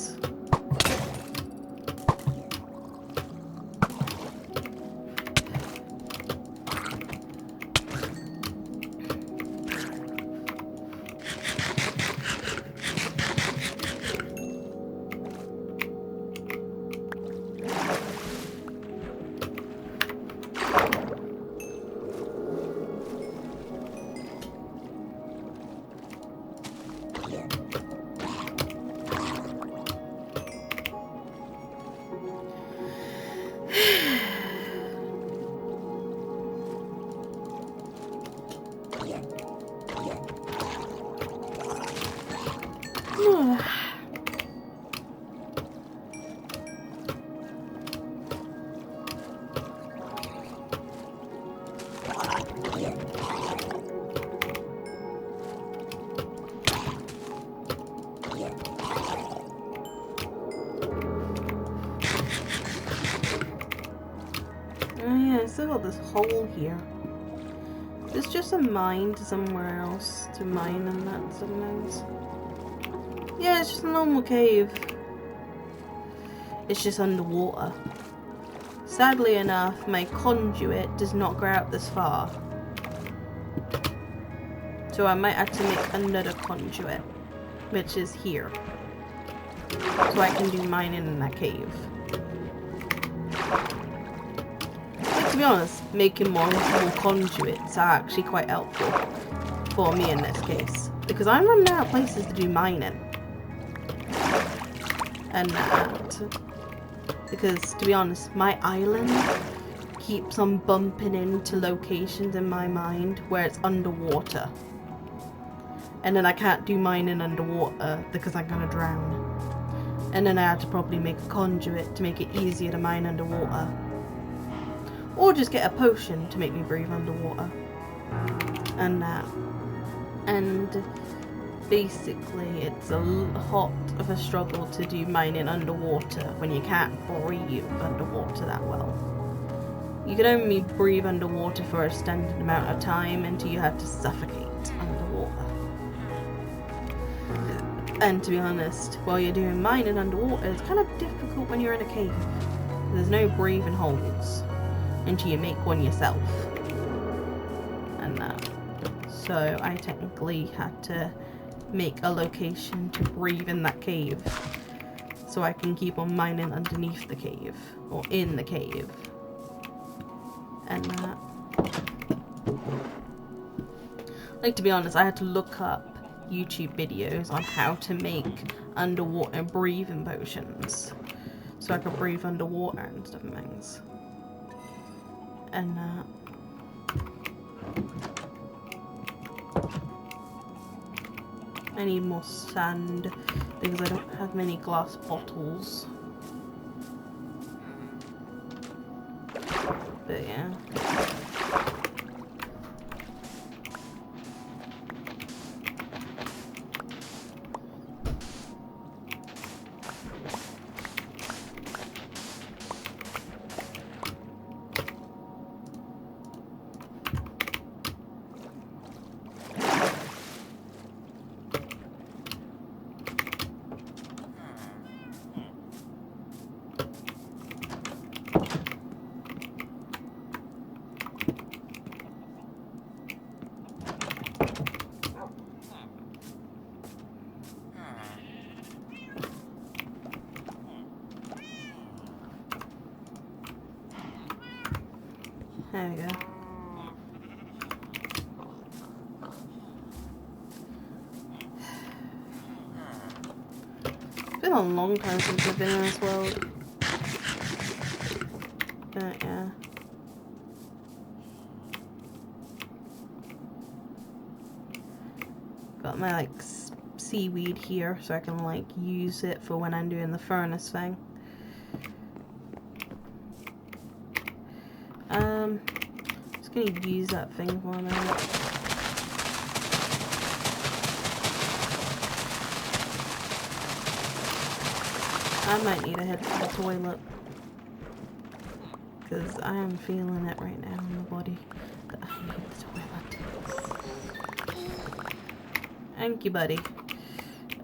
Speaker 1: Oh yeah, I still got this hole here. There's just a mine to somewhere else to mine and that sometimes. Yeah, it's just a normal cave. It's just underwater. Sadly enough, my conduit does not go out this far. So I might have to make another conduit, which is here. So I can do mining in that cave. But to be honest, making multiple conduits are actually quite helpful for me in this case. Because I'm running out of places to do mining. And that. Because, to be honest, my island keeps on bumping into locations in my mind where it's underwater. And then I can't do mining underwater because I'm gonna drown. And then I had to probably make a conduit to make it easier to mine underwater. Or just get a potion to make me breathe underwater. And that. And basically it's a lot of a struggle to do mining underwater when you can't breathe underwater that well. You can only breathe underwater for a standard amount of time until you have to suffocate underwater. And to be honest, while you're doing mining underwater, it's kind of difficult when you're in a cave. There's no breathing holes until you make one yourself. And that. So I technically had to make a location to breathe in that cave. So I can keep on mining underneath the cave. Or in the cave. And that. Like, to be honest, I had to look up YouTube videos on how to make underwater breathing potions so I could breathe underwater and stuff and things. And I need more sand because I don't have many glass bottles. But yeah. There we go. It's been a long time since I've been in this world. But yeah. Got my like seaweed here so I can like use it for when I'm doing the furnace thing. Just gonna use that thing for a minute. I might need to head to the toilet because I am feeling it right now in the body that I need the toilet. Thank you, buddy.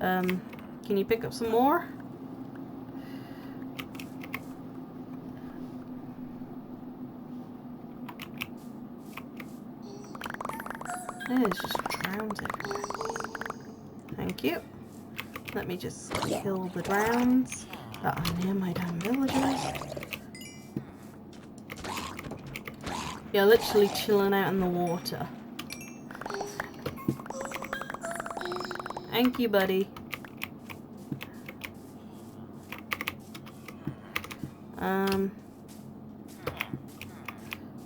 Speaker 1: Can you pick up some more? It's just drowns everywhere. Thank you. Let me just kill the drowns that are near my damn villagers. You're literally chilling out in the water. Thank you, buddy.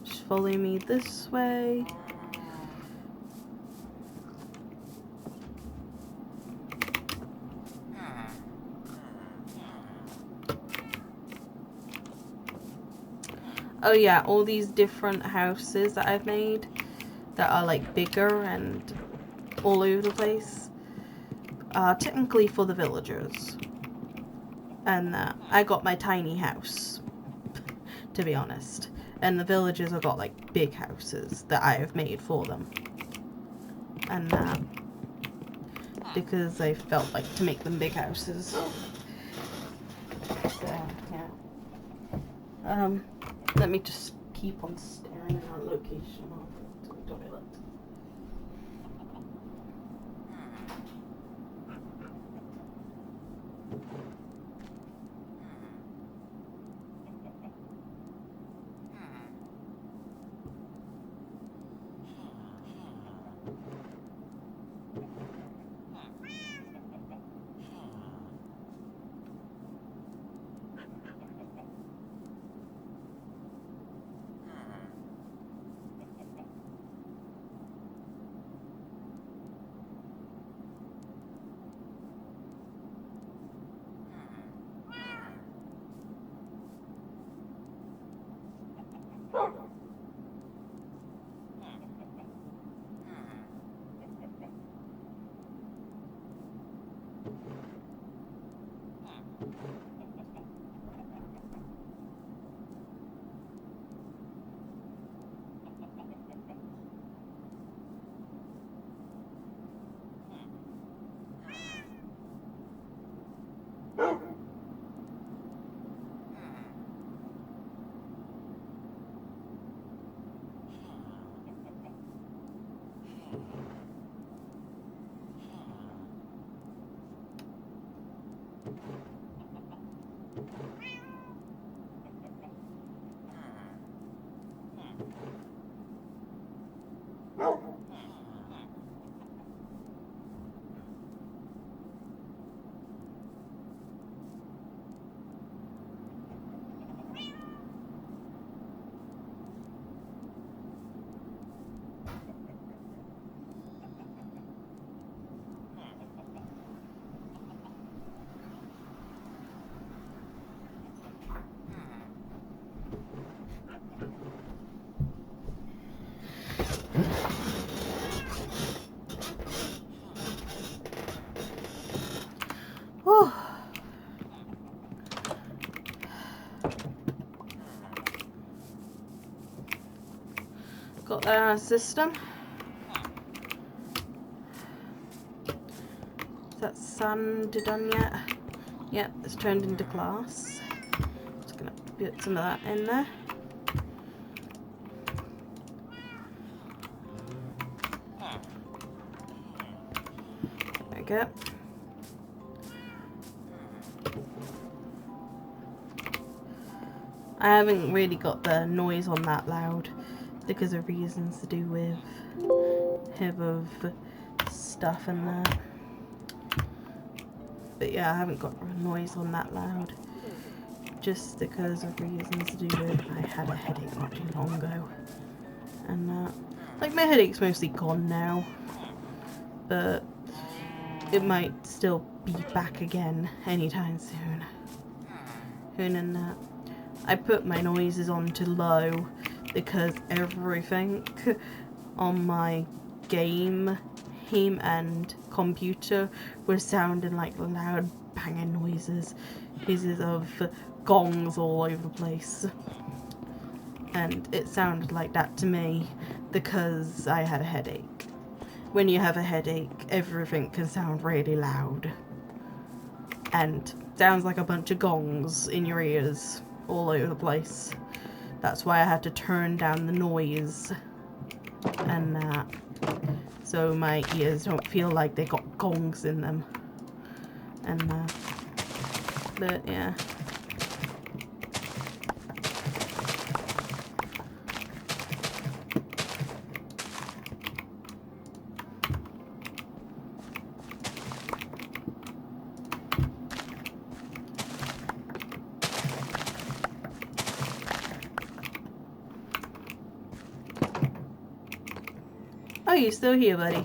Speaker 1: Just follow me this way. Oh yeah, all these different houses that I've made that are like bigger and all over the place are technically for the villagers. And I got my tiny house, to be honest. And the villagers have got like big houses that I have made for them. And because I felt like to make them big houses. So, yeah. Let me just keep on staring at that location of the toilet. Whew. Got that in our system. Is that sand done yet? Yep, it's turned into glass. Just gonna put some of that in there. There we go. I haven't really got the noise on that loud because of reasons to do with heap of stuff and that. But yeah, I haven't got noise on that loud, just because of reasons to do with I had a headache not too long ago, and like my headache's mostly gone now, but it might still be back again anytime soon. And I put my noises on to low because everything on my game and computer was sounding like loud banging noises of gongs all over the place, and it sounded like that to me because I had a headache. When you have a headache, everything can sound really loud and sounds like a bunch of gongs in your ears all over the place. That's why I had to turn down the noise and that, so my ears don't feel like they got gongs in them. And but yeah. Oh, you still here, buddy?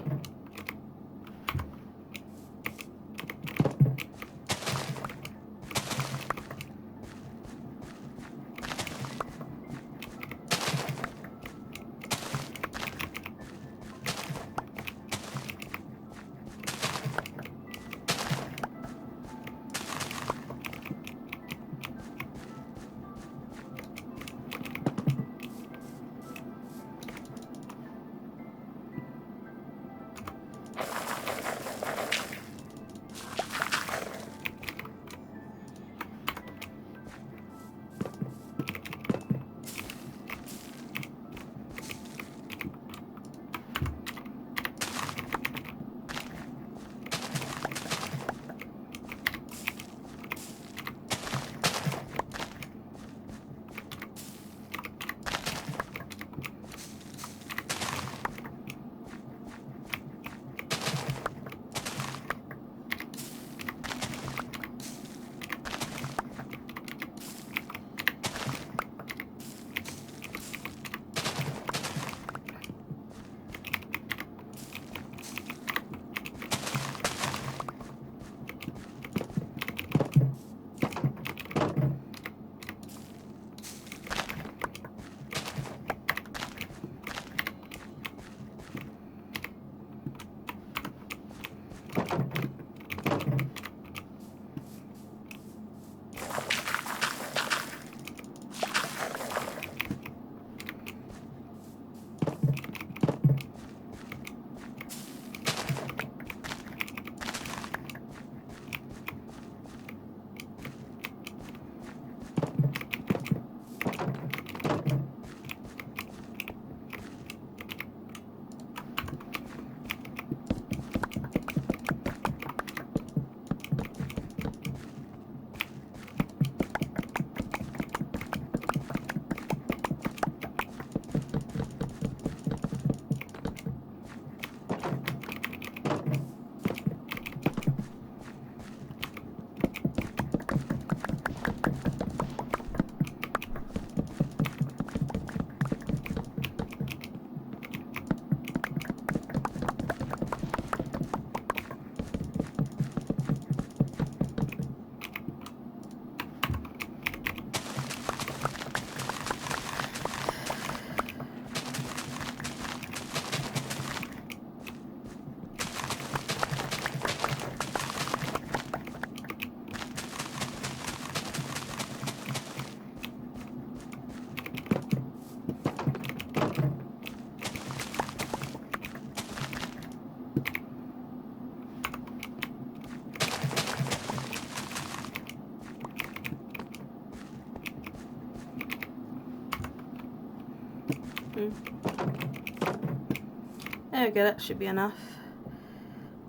Speaker 1: There we go, that should be enough.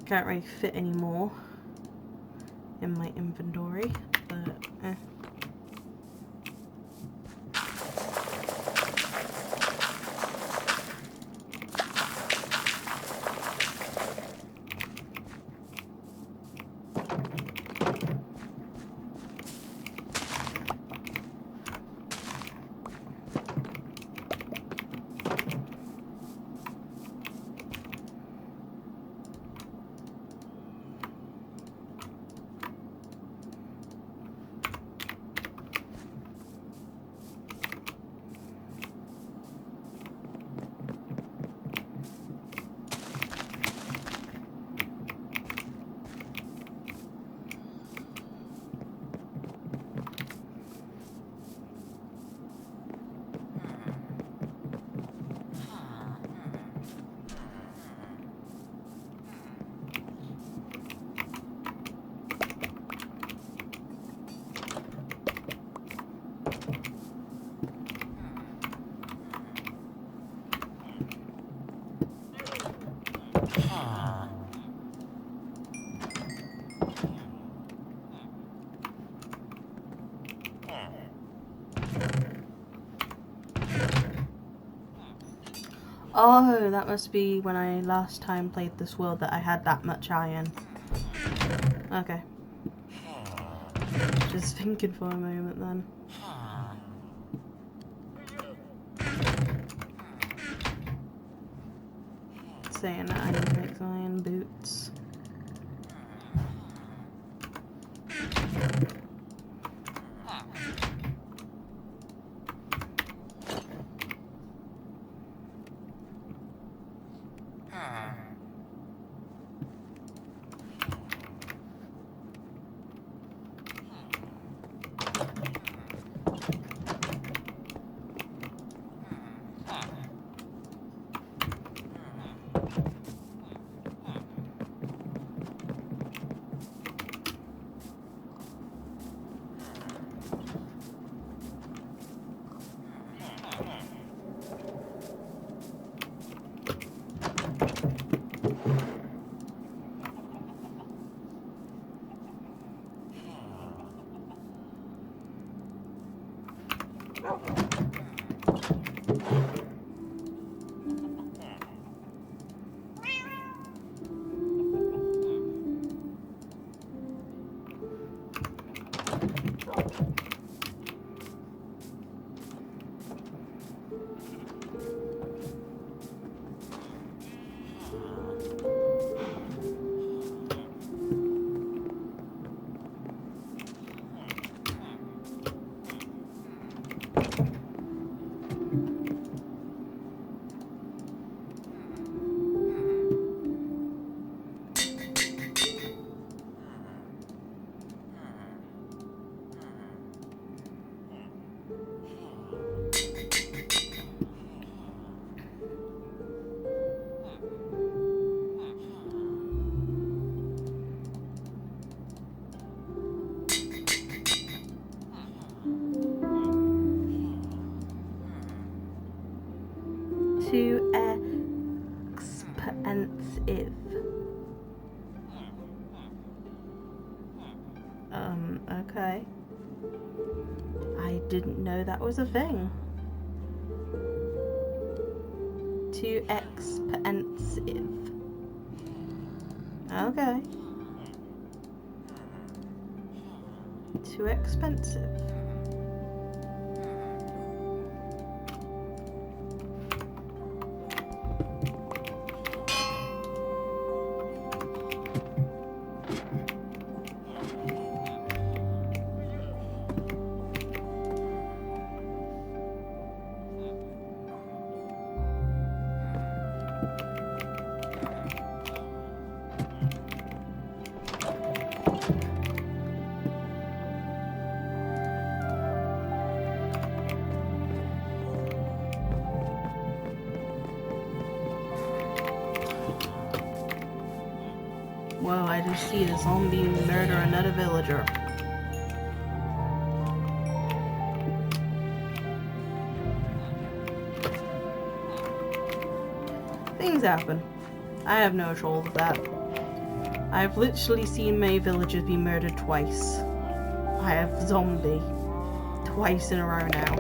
Speaker 1: Can't really fit any more in my inventory, but Oh, that must be when I last time played this world that I had that much iron. Okay. Just thinking for a moment then. Saying that I need to make some iron boots. Too expensive. Okay. I didn't know that was a thing. Too expensive. Okay. Too expensive. Whoa, I just see a zombie murder another villager. Things happen. I have no control of that. I've literally seen my villagers be murdered twice. I have zombie. Twice in a row now.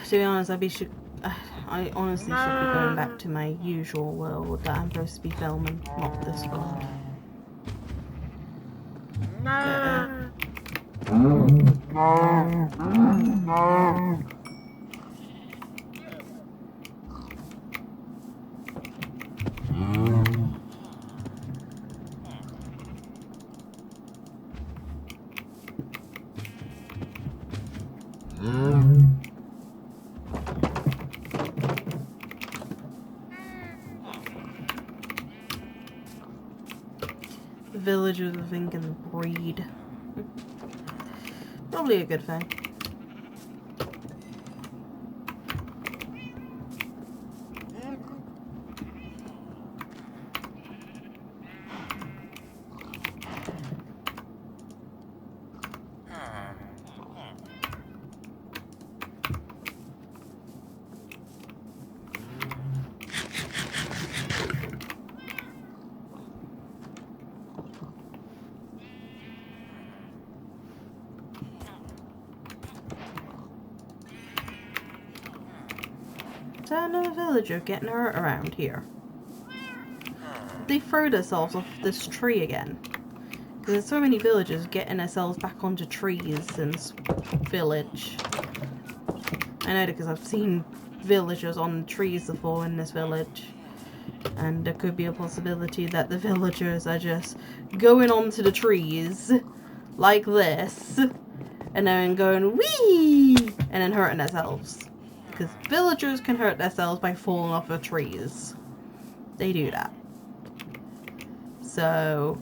Speaker 1: To be honest, I honestly should be going back to my usual world that I'm supposed to be filming, not this world. Villagers are thinking breed. Probably a good thing. Is that another villager getting hurt around here? They throw themselves off this tree again. Because there's so many villagers getting themselves back onto trees in this village. I know because I've seen villagers on trees before in this village. And there could be a possibility that the villagers are just going onto the trees like this. And then going whee! And then hurting themselves. Because villagers can hurt themselves by falling off of trees. They do that. So,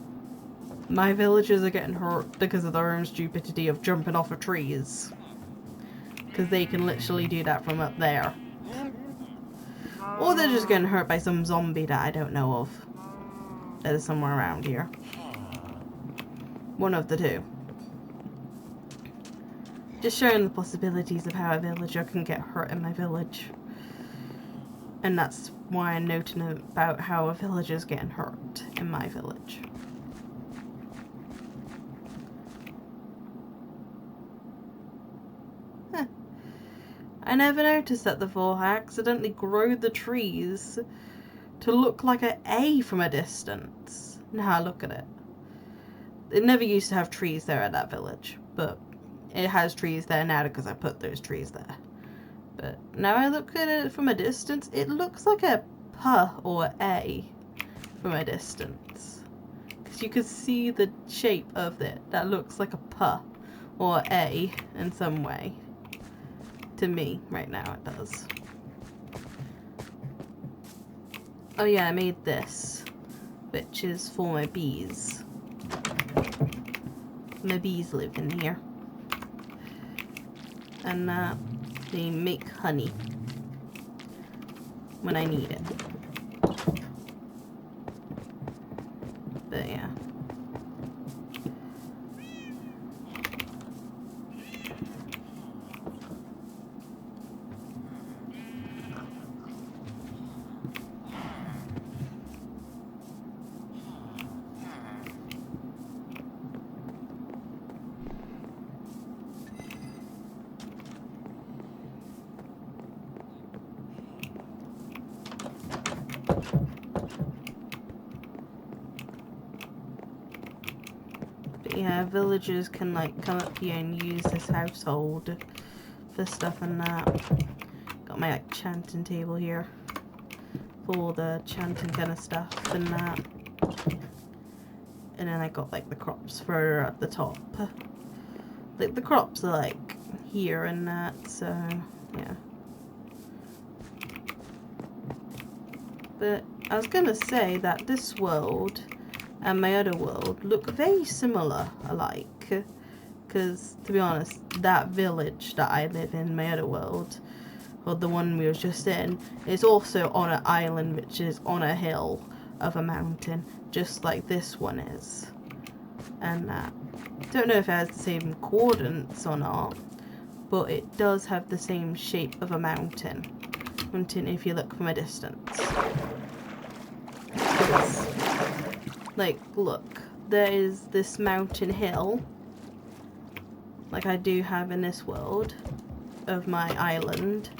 Speaker 1: my villagers are getting hurt because of their own stupidity of jumping off of trees. Because they can literally do that from up there. Or they're just getting hurt by some zombie that I don't know of. That is somewhere around here. One of the two. Just showing the possibilities of how a villager can get hurt in my village. And that's why I'm noting about how a villager's getting hurt in my village. Huh. I never noticed that before. I accidentally grew the trees to look like an A from a distance. Now look at it. It never used to have trees there at that village, but it has trees there now because I put those trees there. But now I look at it from a distance, it looks like a P or A from a distance. Because you can see the shape of it that looks like a P or A in some way. To me, right now it does. Oh yeah, I made this, which is for my bees. My bees live in here. And they make honey when I need it. But yeah. Yeah, villagers can like come up here and use this household for stuff and that. Got my like chanting table here for all the chanting kind of stuff and that. And then I got like the crops for at the top. Like the crops are like here and that, so yeah. But I was gonna say that this world and my other world look very similar alike, because to be honest, that village that I live in, my other world, or the one we were just in, is also on an island which is on a hill of a mountain, just like this one is. And don't know if it has the same coordinates or not, but it does have the same shape of a mountain if you look from a distance. Like, look, there is this mountain hill, like I do have in this world, of my island.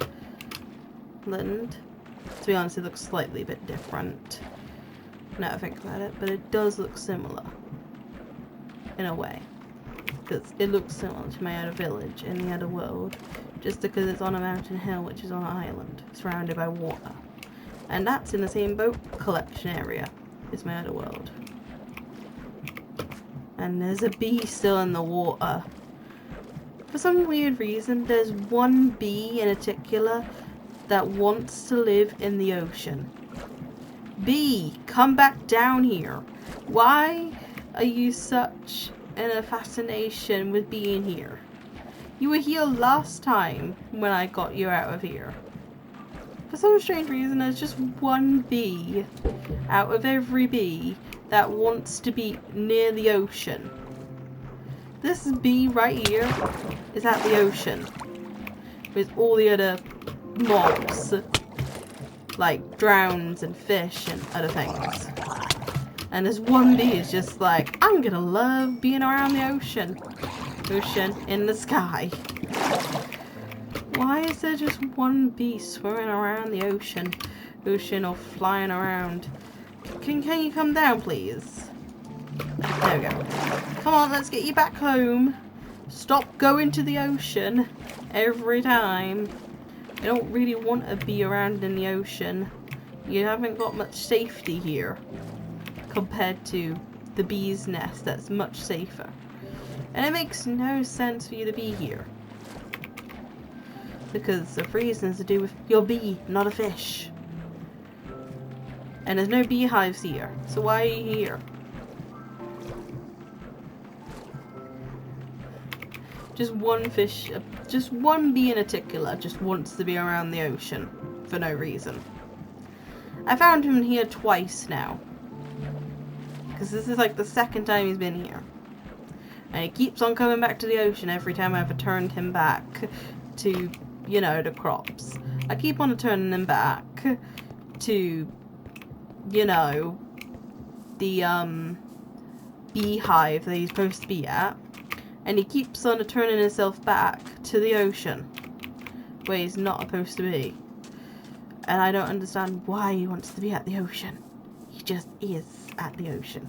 Speaker 1: To be honest, it looks slightly a bit different. Now I think about it, but it does look similar. In a way. Because it looks similar to my other village in the other world. Just because it's on a mountain hill, which is on an island, surrounded by water. And that's in the same boat collection area as my other world. And there's a bee still in the water. For some weird reason, there's one bee in particular that wants to live in the ocean. Bee, come back down here. Why are you such in a fascination with being here? You were here last time when I got you out of here. For some strange reason, there's just one bee out of every bee that wants to be near the ocean. This bee right here is at the ocean with all the other mobs, like drowns and fish and other things. And this one bee is just like, I'm gonna love being around the ocean. Ocean in the sky. Why is there just one bee swimming around the ocean? Ocean or flying around? Can you come down, please? There we go. Come on, let's get you back home. Stop going to the ocean every time. I don't really want to be around in the ocean. You haven't got much safety here compared to the bee's nest that's much safer. And it makes no sense for you to be here. Because of reasons to do with your bee, not a fish. And there's no beehives here. So why are you here? Just one fish, just one bee in particular just wants to be around the ocean for no reason. I found him here twice now. Because this is like the second time he's been here. And he keeps on coming back to the ocean every time I've returned him back to, you know, the crops. I keep on turning him back to, you know, the beehive that he's supposed to be at. And he keeps on turning himself back to the ocean, where he's not supposed to be. And I don't understand why he wants to be at the ocean. He just is at the ocean.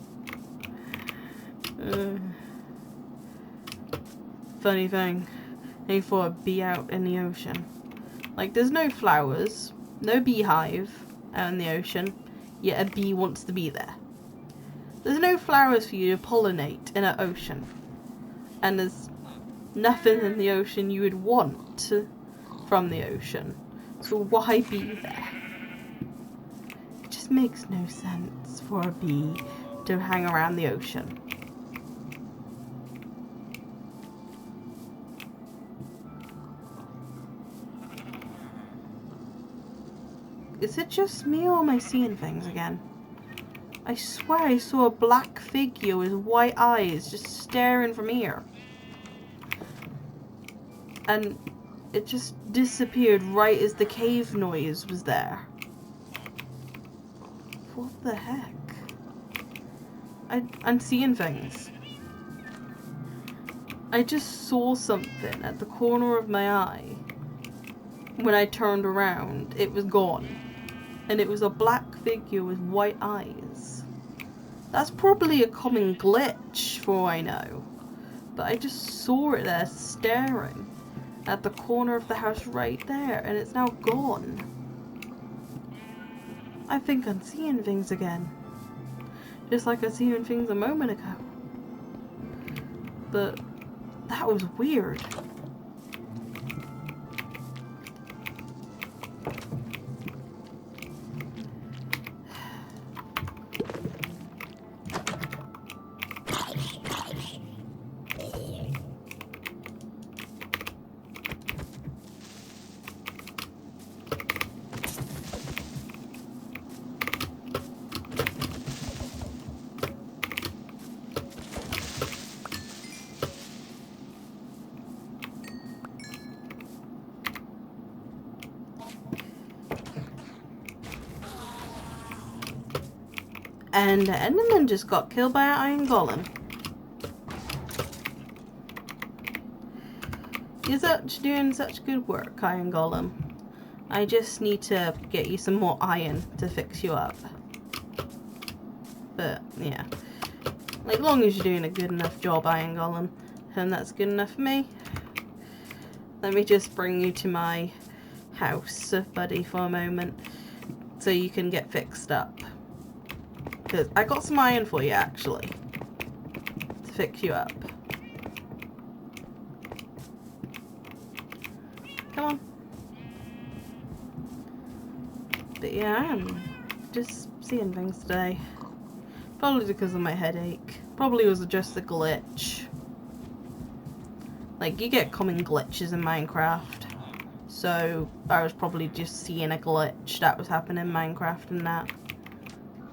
Speaker 1: Funny thing, they thought a bee out in the ocean. Like, there's no flowers, no beehive out in the ocean, yet a bee wants to be there. There's no flowers for you to pollinate in an ocean. And there's nothing in the ocean you would want from the ocean. So why be there? It just makes no sense for a bee to hang around the ocean. Is it just me or am I seeing things again? I swear I saw a black figure with white eyes just staring from here. And it just disappeared right as the cave noise was there. What the heck? I'm seeing things. I just saw something at the corner of my eye. When I turned around, it was gone. And it was a black figure with white eyes. That's probably a common glitch, for all I know. But I just saw it there staring at the corner of the house right there, and it's now gone. I think I'm seeing things again. Just like I was seeing things a moment ago. But that was weird. And the Enderman just got killed by an iron golem. You're doing such good work, Iron Golem. I just need to get you some more iron to fix you up. But, yeah. Like, as long as you're doing a good enough job, Iron Golem, and that's good enough for me. Let me just bring you to my house, buddy, for a moment, so you can get fixed up. Because I got some iron for you, actually, to fix you up. Come on. But yeah, I'm just seeing things today. Probably because of my headache. Probably was just a glitch. Like, you get common glitches in Minecraft. So, I was probably just seeing a glitch that was happening in Minecraft and that.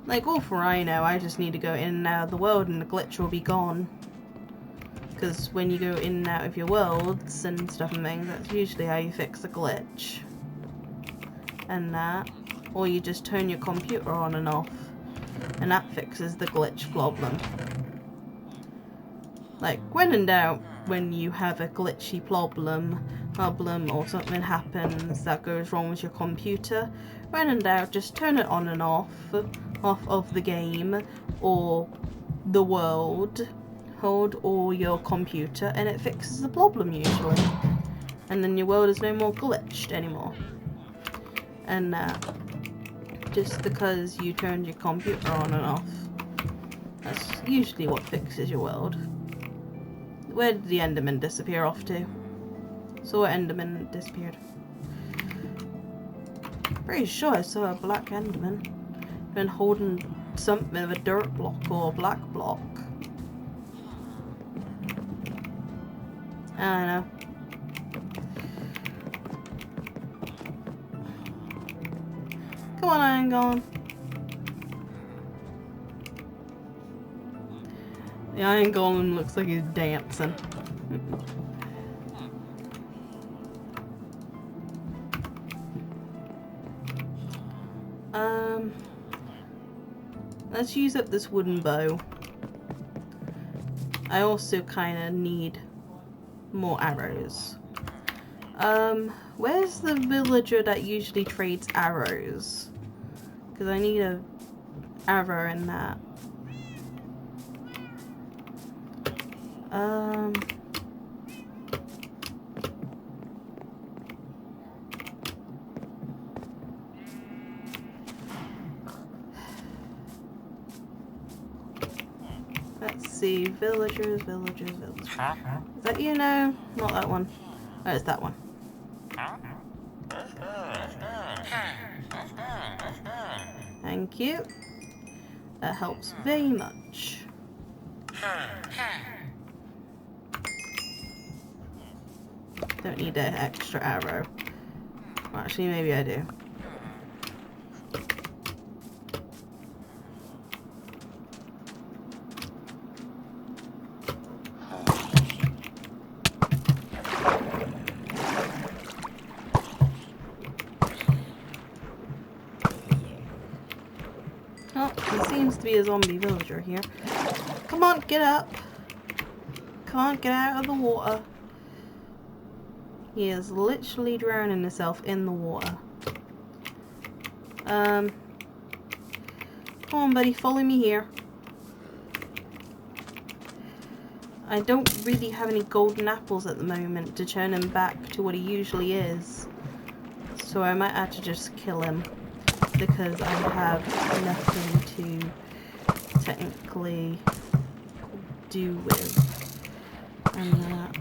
Speaker 1: Like, all for I know, I just need to go in and out of the world and the glitch will be gone. Because when you go in and out of your worlds and stuff and things, that's usually how you fix a glitch. And that. Or you just turn your computer on and off. And that fixes the glitch problem. Like, when in doubt, when you have a glitchy problem or something happens that goes wrong with your computer, when in doubt, just turn it on and off of the game or the world, or your computer, and it fixes the problem usually. And then your world is no more glitched anymore. And just because you turned your computer on and off, that's usually what fixes your world. Where did the Enderman disappear off to? Saw an Enderman disappeared. Pretty sure I saw a black Enderman. Been holding something of a dirt block or a black block. I don't know. Come on, Iron Golem. The Iron Golem looks like he's dancing. Let's use up this wooden bow. I also kind of need more arrows. Where's the villager that usually trades arrows? Because I need a arrow in that. Let's see, villagers. Is that you? No, not that one. Oh, it's that one. Thank you. That helps very much. Don't need an extra arrow. Well, actually, maybe I do. Oh, there seems to be a zombie villager here. Come on, get up. Come on, get out of the water. He is literally drowning himself in the water. Come on, buddy, follow me here. I don't really have any golden apples at the moment to turn him back to what he usually is. So I might have to just kill him. Because I have nothing to technically do with. And that.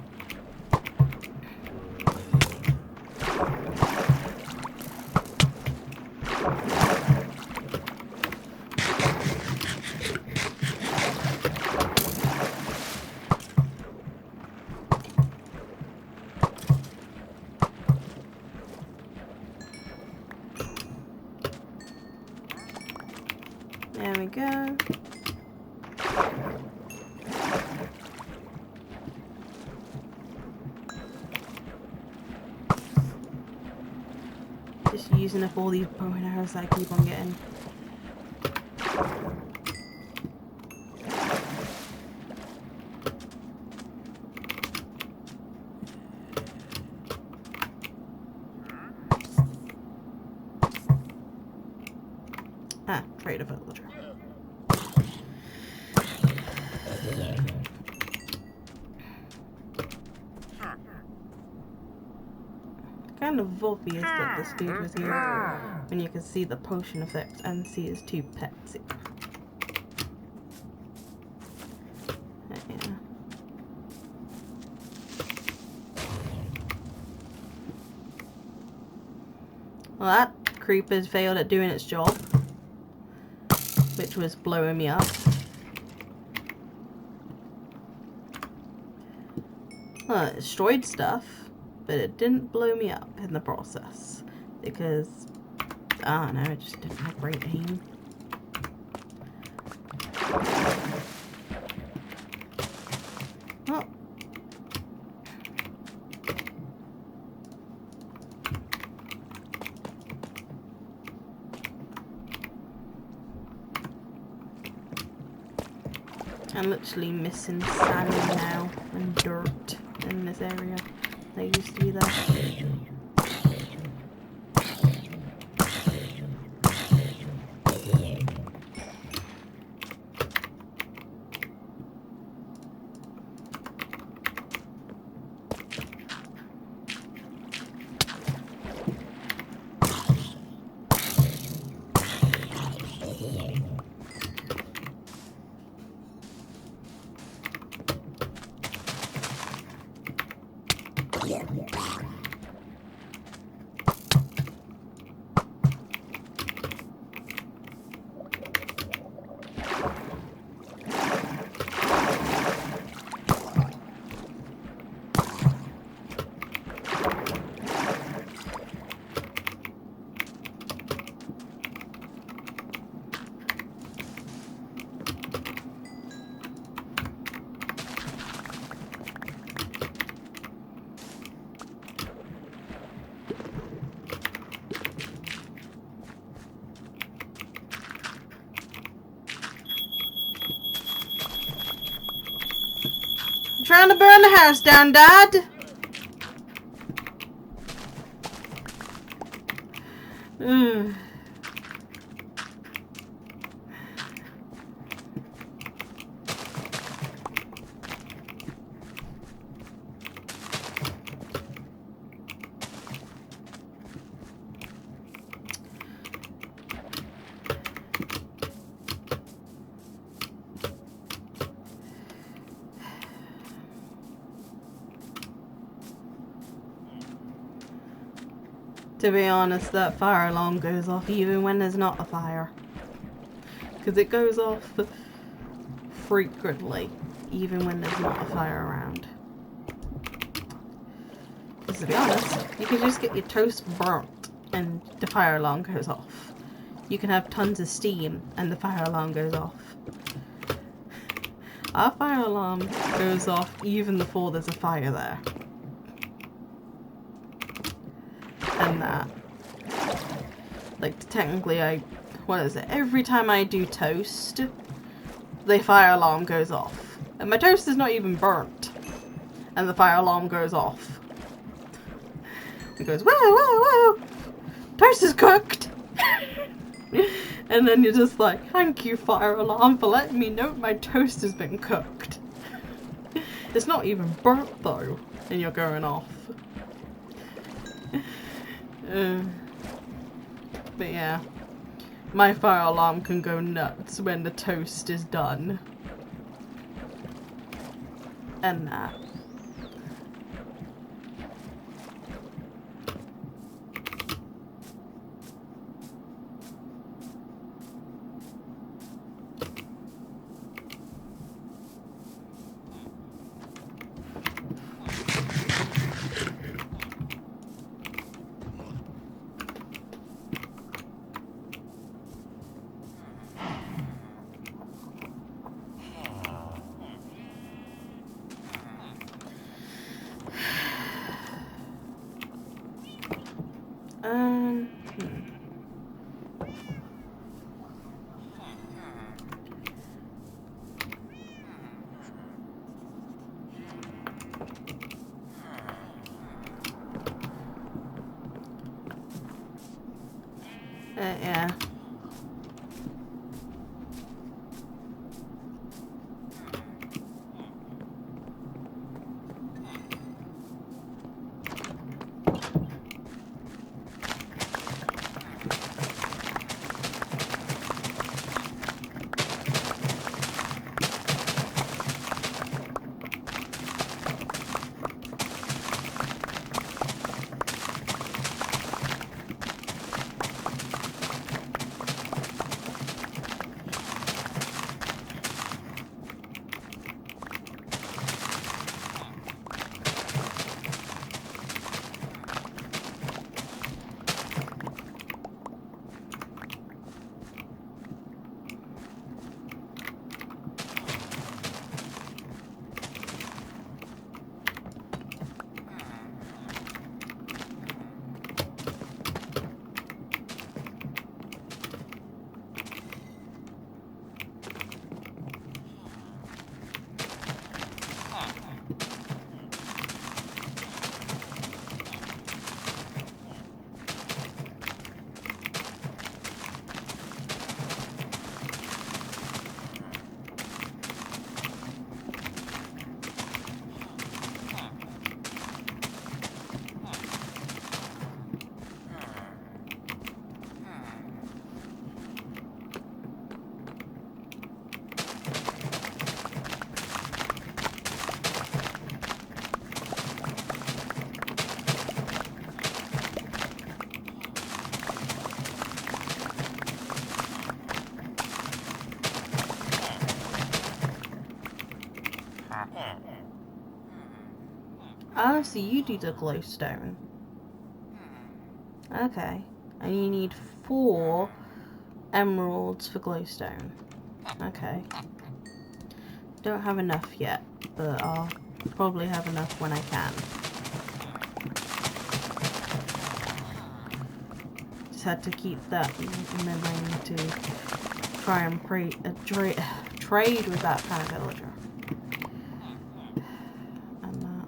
Speaker 1: There we go. Just using up all these bow and arrows that I keep on getting. afraid of villager. Kind of obvious that this dude was here when you can see the potion effect and see his two pets here. Yeah. Well, that creeper's failed at doing its job, which was blowing me up. Well, it destroyed stuff, but it didn't blow me up in the process because, I don't know, it just didn't have great aim. Oh. I'm literally missing sand now and dirt in this area. They used to be there. Trying to burn the house down, Dad. To be honest, that fire alarm goes off even when there's not a fire. Because it goes off frequently, even when there's not a fire around. Because to be honest, you can just get your toast burnt and the fire alarm goes off. You can have tons of steam and the fire alarm goes off. Our fire alarm goes off even before there's a fire there. And that. Like, technically every time I do toast, the fire alarm goes off. And my toast is not even burnt. And the fire alarm goes off. It goes, whoa, whoa, whoa! Toast is cooked! And then you're just like, thank you, fire alarm, for letting me know my toast has been cooked. It's not even burnt though, and you're going off. But yeah, my fire alarm can go nuts when the toast is done. And that. Yeah. Oh, so you do the glowstone. Okay. And you need 4 emeralds for glowstone. Okay. Don't have enough yet, but I'll probably have enough when I can. Just had to keep that in my mind to try and trade with that kind of villager. And that.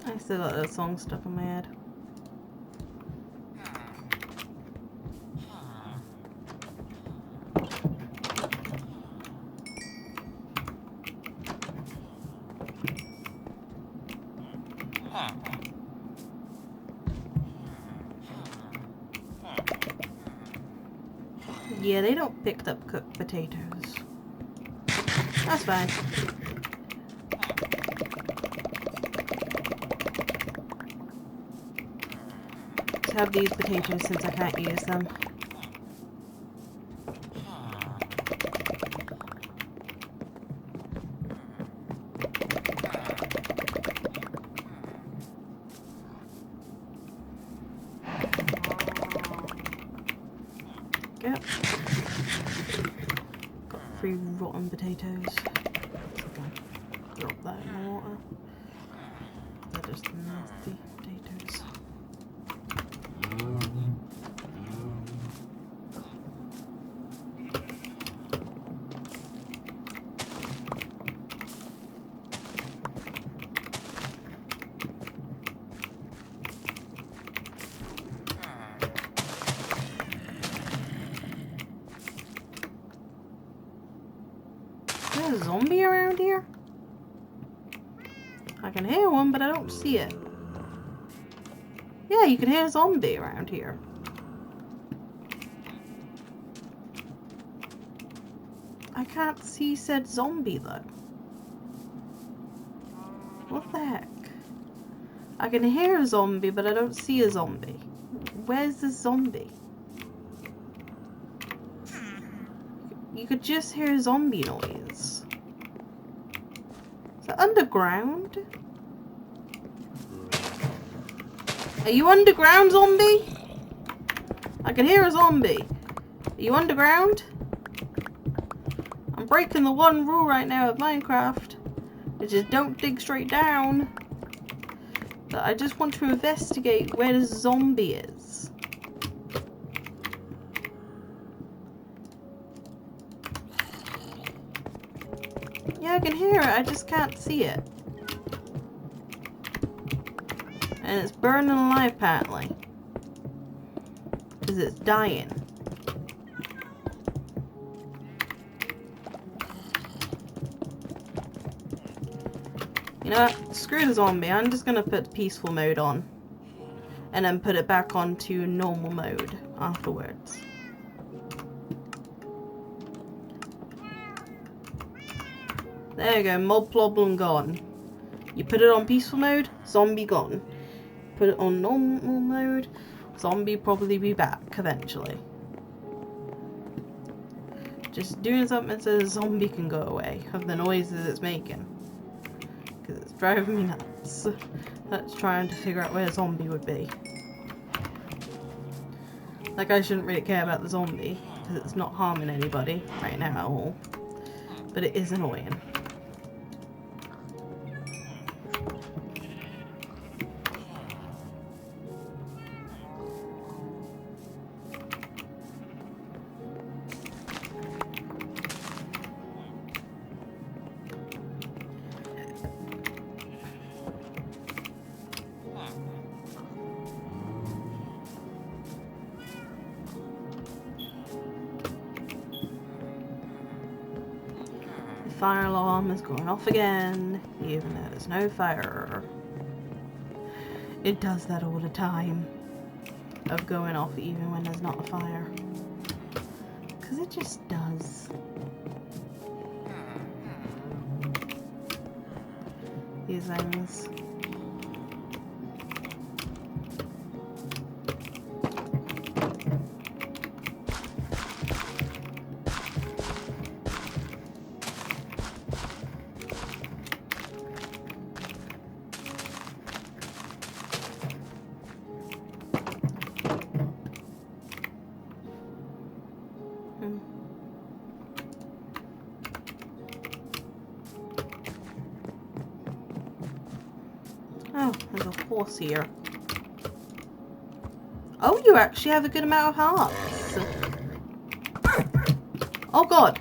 Speaker 1: I still got that song stuck in my head. Yeah, they don't pick up cooked potatoes. That's fine. Just have these potatoes since I can't use them. Yep. Got 3 rotten potatoes. Drop that in the water. They're just nasty potatoes. Is there a zombie around here? I can hear one, but I don't see it. Yeah, you can hear a zombie around here. I can't see said zombie though. What the heck? I can hear a zombie, but I don't see a zombie. Where's the zombie? You could just hear a zombie noise. Is it underground? Are you underground, zombie? I can hear a zombie. Are you underground? I'm breaking the one rule right now of Minecraft, which is don't dig straight down. But I just want to investigate where the zombie is. Yeah, I can hear it, I just can't see it. And it's burning alive apparently. Because it's dying. You know what? Screw the zombie. I'm just gonna put peaceful mode on. And then put it back onto normal mode afterwards. There you go, mob problem gone. You put it on peaceful mode, zombie gone. Put it on normal mode, zombie probably be back eventually. Just doing something so the zombie can go away of the noises it's making. Because it's driving me nuts. That's trying to figure out where a zombie would be. Like, I shouldn't really care about the zombie, because it's not harming anybody right now at all. But it is annoying. fire alarm is going off again, even though there's no fire. It does that all the time, of going off even when there's not a fire. Because it just does. These things. Oh, there's a horse here. Oh, you actually have a good amount of hearts. Oh god.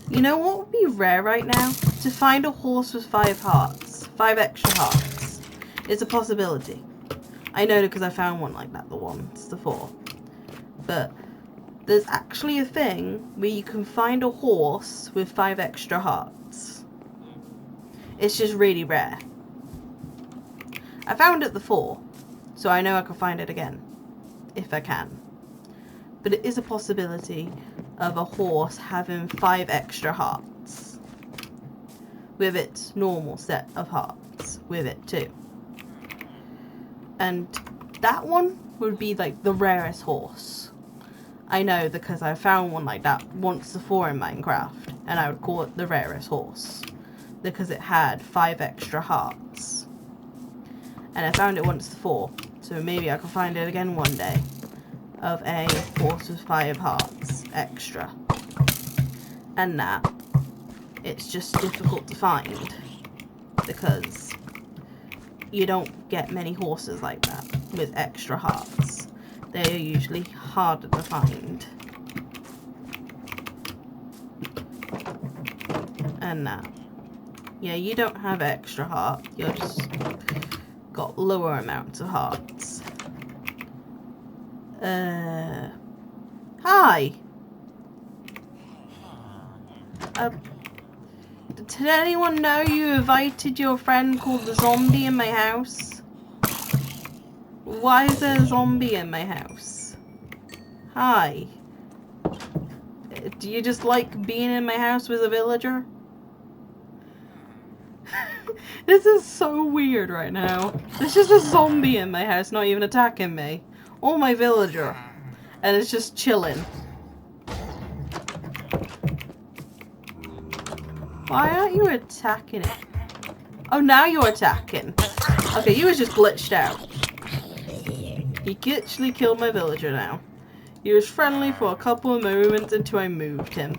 Speaker 1: You know what would be rare right now? To find a horse with 5 hearts. 5 extra hearts. It's a possibility. I know because I found one like that once before. But there's actually a thing where you can find a horse with 5 extra hearts. It's just really rare. I found it before, so I know I can find it again, if I can. But it is a possibility of a horse having 5 extra hearts. With its normal set of hearts with it too. And that one would be like the rarest horse. I know because I found one like that once before in Minecraft, and I would call it the rarest horse because it had 5 extra hearts. And I found it once before, so maybe I can find it again one day, of a horse with 5 hearts extra. And that, it's just difficult to find because you don't get many horses like that with extra hearts. They are usually harder to find. And that. Yeah, you don't have extra heart. You're just got lower amounts of hearts. Hi! Did anyone know you invited your friend called the zombie in my house? Why is there a zombie in my house? Hi. Do you just like being in my house with a villager? This is so weird right now. There's just a zombie in my house not even attacking me. Or my villager. And it's just chilling. Why aren't you attacking it? Oh, now you're attacking. Okay, you was just glitched out. He literally killed my villager now. He was friendly for a couple of moments until I moved him.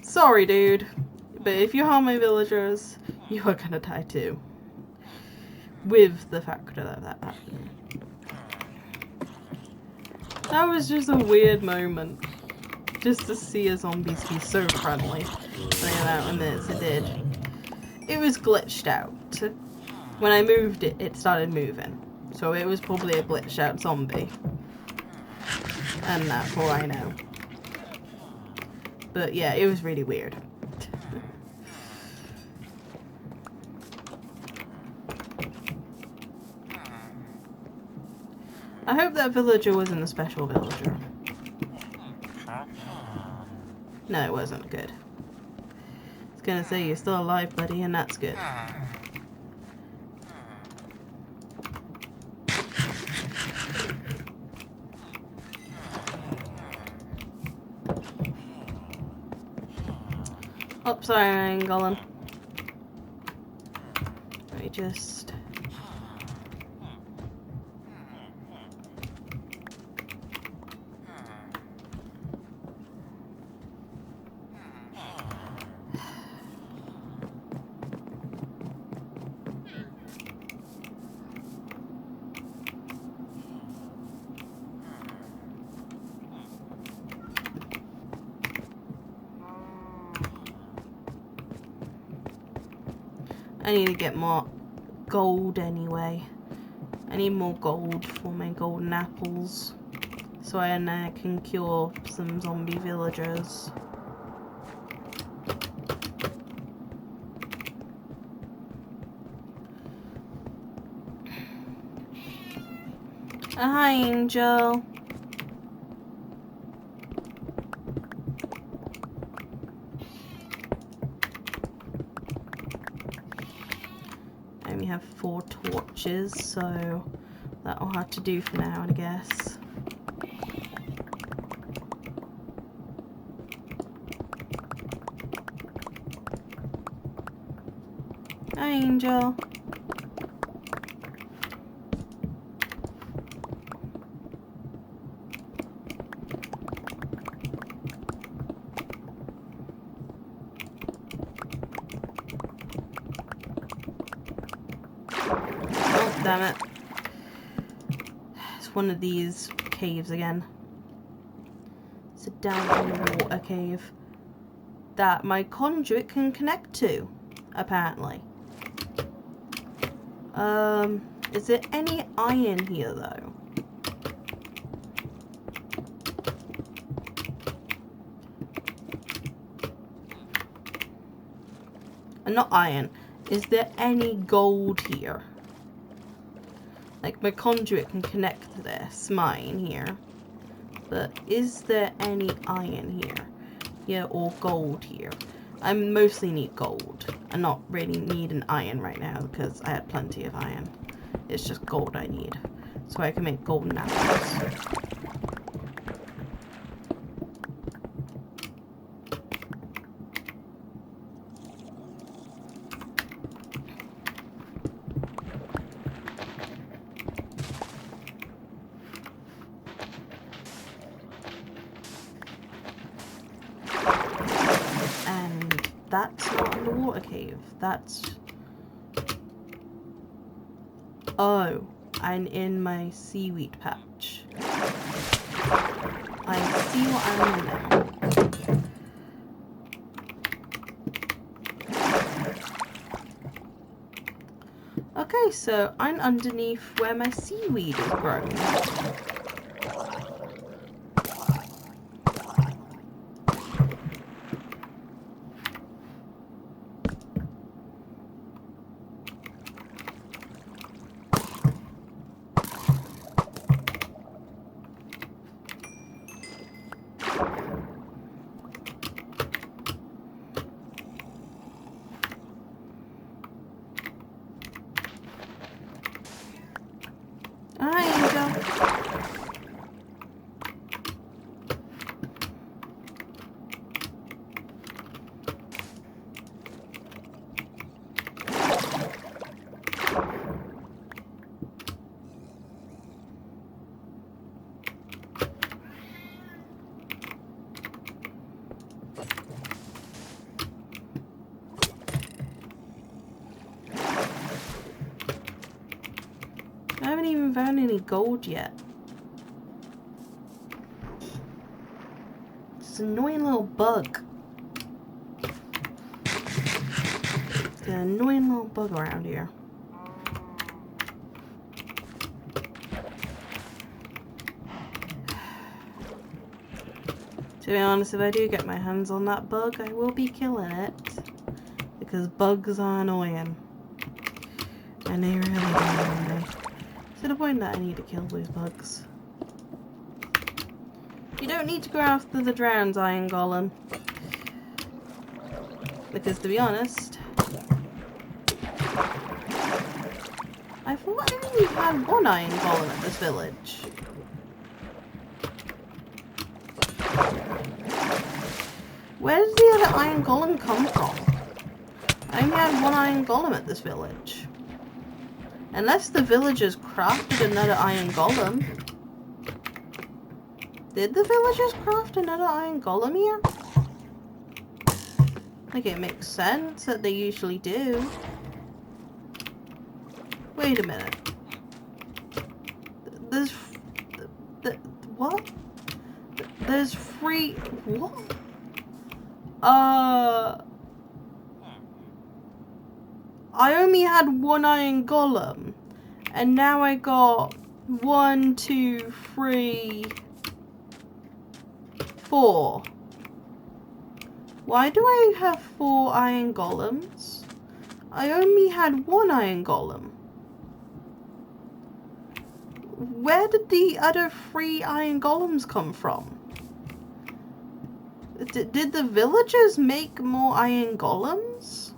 Speaker 1: Sorry, dude. But if you harm my villagers, you are gonna die too. With the factor that happened. That was just a weird moment. Just to see a zombie be so friendly. For the amount of minutes it did. It was glitched out. When I moved it, it started moving. So it was probably a glitched out zombie. And that's all I know. But yeah, it was really weird. I hope that villager wasn't a special villager. No, it wasn't. Good. I was gonna say, you're still alive, buddy, and that's good. Oh, sorry, I ain't going. Let me just... I need to get more gold anyway. I need more gold for my golden apples. so I can cure some zombie villagers. Hi, Angel. I only have 4 torches, so that'll have to do for now, I guess. Hi, Angel. Oh, damn it. It's one of these caves again. It's a down in the water cave that my conduit can connect to, apparently. Is there any iron here though? Not iron. Is there any gold here? Like, my conduit can connect to this, mine here. But is there any iron here? Yeah, or gold here? I mostly need gold. I not really need an iron right now because I had plenty of iron. It's just gold I need. So I can make golden apples. That's not in the water cave. That's... Oh, I'm in my seaweed patch. I see what I'm in now. Okay, so I'm underneath where my seaweed is growing. I haven't even found any gold yet. It's an annoying little bug. It's an annoying little bug around here. To be honest, if I do get my hands on that bug, I will be killing it. Because bugs are annoying. And they really annoy me. To the point that I need to kill those bugs. You don't need to go after the drowned iron golem. Because to be honest, I thought I only had 1 iron golem at this village. Where did the other iron golem come from? I only had 1 iron golem at this village. Unless the villagers crafted another iron golem. Did the villagers craft another iron golem here? Like, it makes sense that they usually do. Wait a minute. There's... what? There's 3... what? I only had 1 iron golem, and now I got 1, 2, 3, 4. Why do I have 4 iron golems? I only had 1 iron golem. Where did the other 3 iron golems come from? Did the villagers make more iron golems?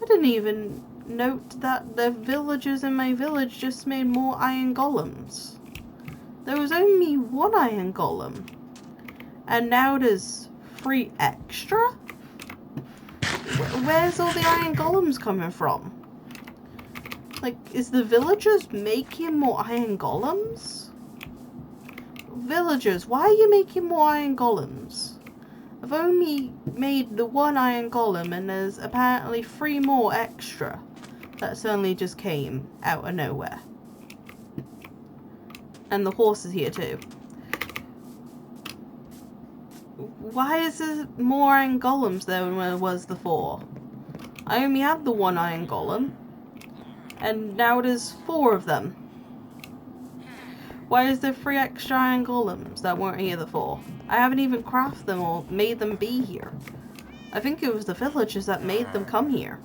Speaker 1: I didn't even note that the villagers in my village just made more iron golems. There was only 1 iron golem. And now there's 3 extra? Where's all the iron golems coming from? Like, is the villagers making more iron golems? Villagers, why are you making more iron golems? I've only made the 1 iron golem and there's apparently 3 more extra that suddenly just came out of nowhere. And the horse is here too. Why is there more iron golems there than there was the 4? I only had the 1 iron golem. And now there's 4 of them. Why is there 3 extra iron golems that weren't here before? I haven't even crafted them or made them be here. I think it was the villagers that made them come here.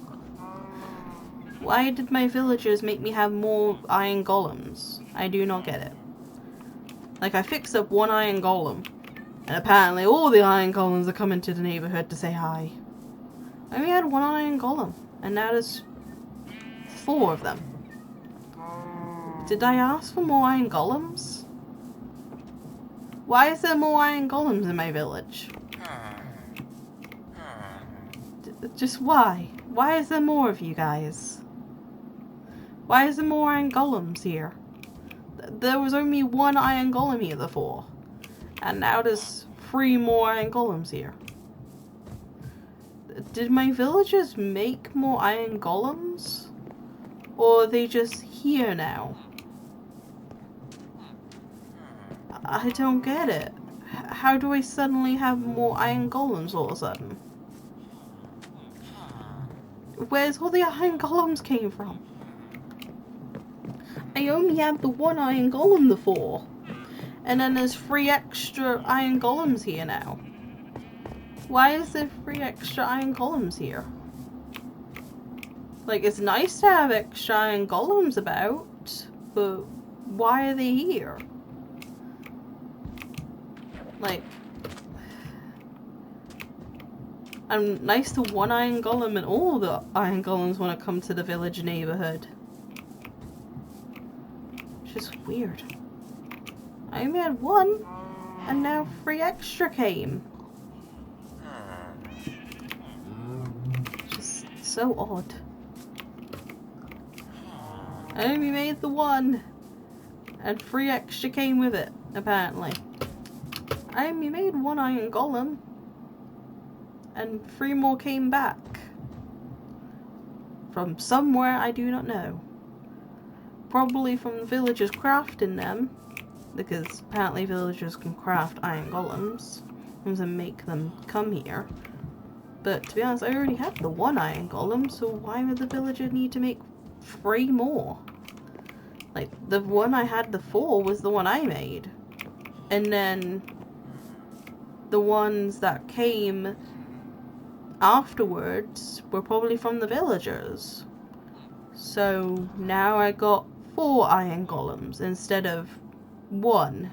Speaker 1: Why did my villagers make me have more iron golems? I do not get it. Like, I fixed up 1 iron golem. And apparently all the iron golems are coming to the neighborhood to say hi. I only had 1 iron golem. And now there's 4 of them. Did I ask for more iron golems? Why is there more iron golems in my village? Just why? Why is there more of you guys? Why is there more iron golems here? There was only 1 iron golem here before. And now there's 3 more iron golems here. Did my villagers make more iron golems? Or are they just here now? I don't get it. How do I suddenly have more iron golems all of a sudden? Where's all the iron golems came from? I only had the 1 iron golem before. And then there's 3 extra iron golems here now. Why is there 3 extra iron golems here? Like, it's nice to have extra iron golems about, but why are they here? Like, I'm nice to 1 iron golem and all the iron golems want to come to the village neighborhood. It's just weird. I only had 1, and now 3 extra came. Just so odd. I only made the 1, and 3 extra came with it, apparently. I only made 1 iron golem, and 3 more came back. From somewhere I do not know. Probably from the villagers crafting them, because apparently villagers can craft iron golems and make them come here. But to be honest, I already had the 1 iron golem, so why would the villager need to make 3 more? Like, the one I had before was the one I made. And then the ones that came afterwards were probably from the villagers. So now I got 4 iron golems instead of 1.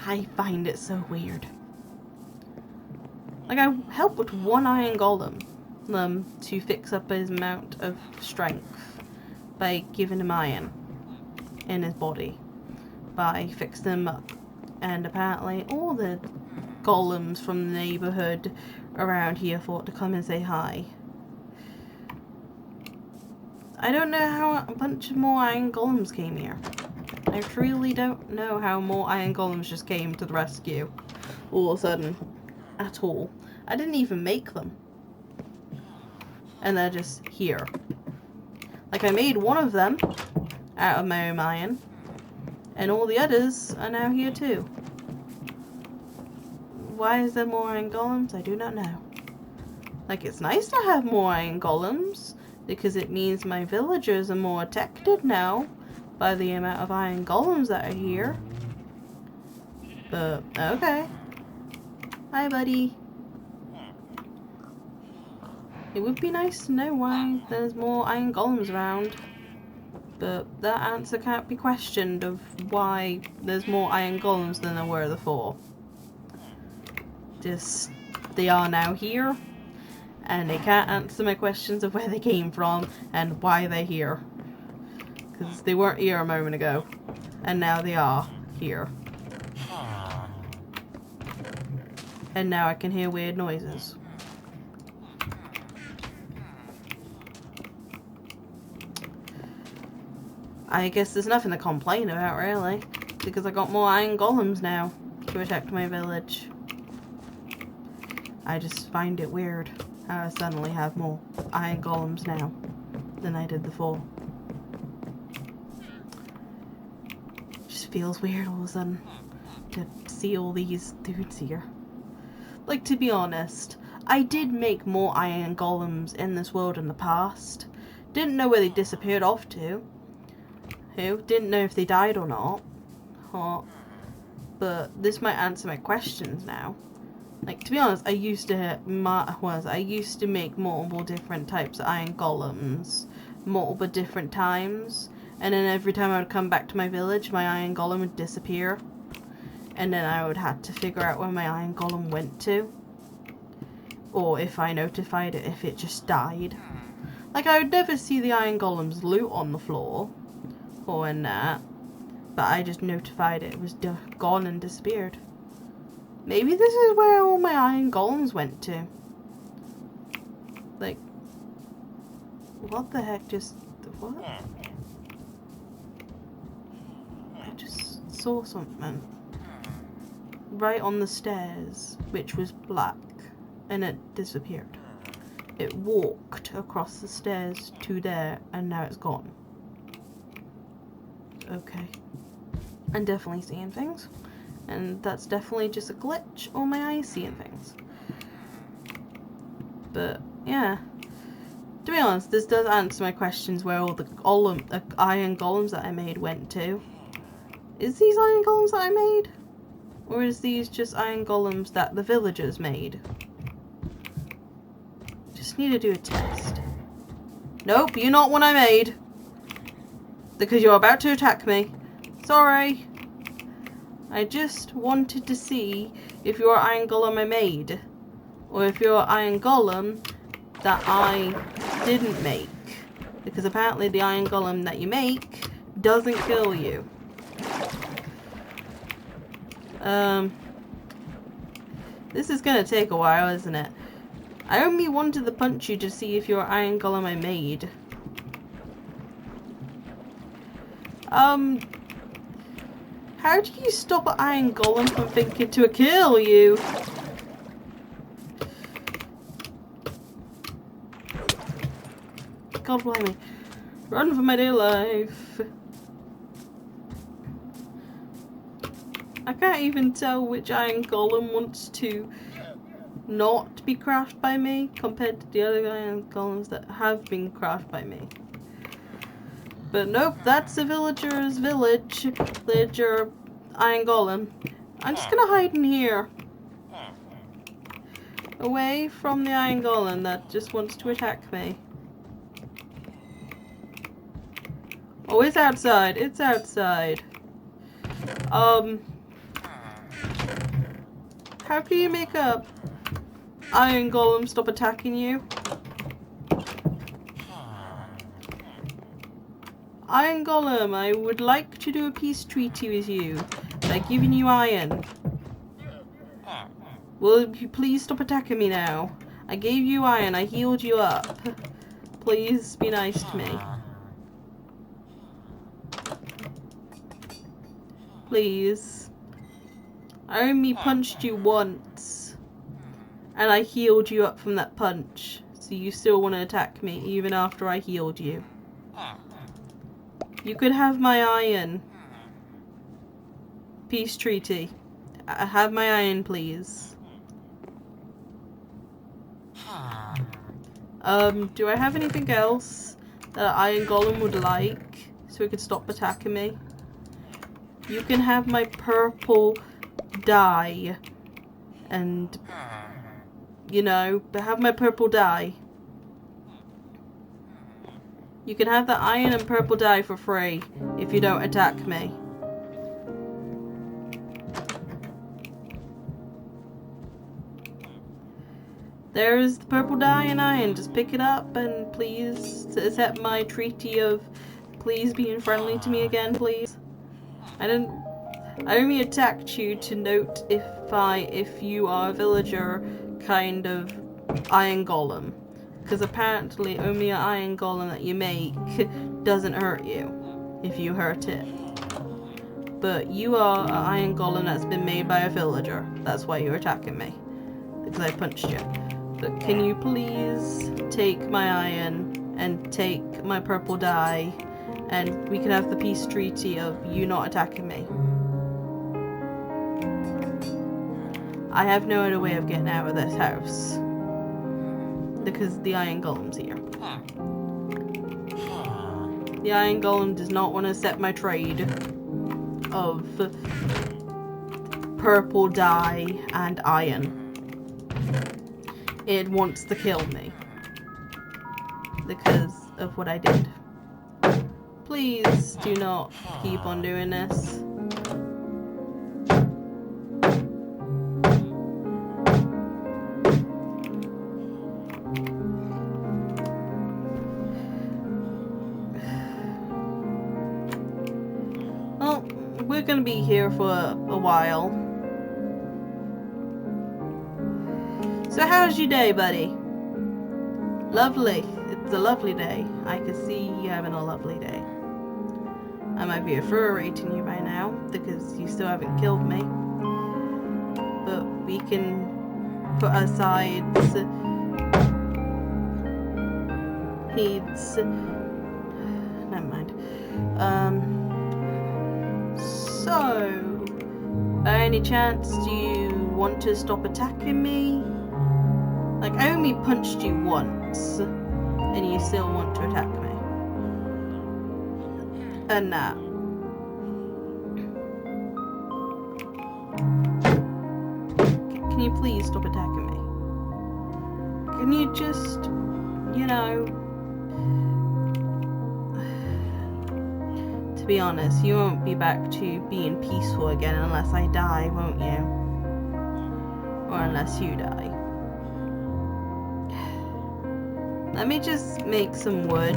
Speaker 1: I find it so weird. Like, I helped with 1 iron golem to fix up his amount of strength by giving him iron in his body, by fixing him up. And apparently all the golems from the neighborhood around here thought to come and say hi. I don't know how a bunch of more iron golems came here. I truly don't know how more iron golems just came to the rescue all of a sudden at all. I didn't even make them. And they're just here. Like, I made 1 of them out of my own iron, and all the others are now here too. Why is there more iron golems? I do not know. Like, it's nice to have more iron golems, because it means my villagers are more protected now by the amount of iron golems that are here. But, okay. Hi, buddy. It would be nice to know why there's more iron golems around. But that answer can't be questioned of why there's more iron golems than there were before. Just, they are now here. And they can't answer my questions of where they came from and why they're here. Because they weren't here a moment ago. And now they are here. And now I can hear weird noises. I guess there's nothing to complain about, really. Because I got more iron golems now to protect my village. I just find it weird how I suddenly have more iron golems now than I did before. Just feels weird all of a sudden to see all these dudes here. Like, to be honest, I did make more iron golems in this world in the past. Didn't know where they disappeared off to. Didn't know if they died or not. But this might answer my questions now. Like, to be honest, I used to make multiple different types of iron golems multiple different times, and then every time I would come back to my village, my iron golem would disappear, and then I would have to figure out where my iron golem went to, or if I notified it if it just died. Like, I would never see the iron golem's loot on the floor or in that, but I just notified it was gone and disappeared. Maybe this is where all my iron golems went to. Like, what the heck just... what? I just saw something right on the stairs, which was black, and it disappeared. It walked across the stairs to there, and now it's gone. Okay. I'm definitely seeing things. And that's definitely just a glitch on my eyes seeing things. But, yeah. To be honest, this does answer my questions where all the iron golems that I made went to. Is these iron golems that I made? Or is these just iron golems that the villagers made? Just need to do a test. Nope, you're not one I made. Because you're about to attack me. Sorry. I just wanted to see if you're iron golem I made. Or if you're iron golem that I didn't make. Because apparently the iron golem that you make doesn't kill you. This is gonna take a while, isn't it? I only wanted to punch you to see if you're iron golem I made. How do you stop an iron golem from thinking to kill you? God blame me. Run for my dear life. I can't even tell which iron golem wants to not be crafted by me compared to the other iron golems that have been crafted by me. But nope, that's a villager iron golem. I'm just gonna hide in here. Away from the iron golem that just wants to attack me. Oh, it's outside. It's outside. How can you make a iron golem stop attacking you? Iron golem, I would like to do a peace treaty with you by giving you iron. Will you please stop attacking me now? I gave you iron, I healed you up. Please be nice to me. Please. I only punched you once. And I healed you up from that punch. So you still want to attack me even after I healed you. You could have my iron. Peace treaty. Have my iron, please. Do I have anything else that Iron Golem would like? so he could stop attacking me. You can have my purple dye. And, you know, have my purple dye. You can have the iron and purple dye for free if you don't attack me. There's the purple dye and iron. Just pick it up and please accept my treaty of please being friendly to me again, please. I only attacked you to note if you are a villager kind of iron golem. Because apparently only an iron golem that you make doesn't hurt you if you hurt it. But you are an iron golem that's been made by a villager. That's why you're attacking me. Because I punched you. But can you please take my iron and take my purple dye, and we can have the peace treaty of you not attacking me. I have no other way of getting out of this house because the iron golem's here. The iron golem does not want to accept my trade of purple dye and iron. It wants to kill me because of what I did. Please do not keep on doing this. Well, we're gonna be here for a while. So how's your day, buddy? Lovely. It's a lovely day. I can see you having a lovely day. I might be infuriating you by now because you still haven't killed me. But we can put aside needs. Never mind. So, by any chance, do you want to stop attacking me? Like, I only punched you once, and you still want to attack me. And that. Can you please stop attacking me? Can you just, you know... To be honest, you won't be back to being peaceful again unless I die, won't you? Or unless you die. Let me just make some wood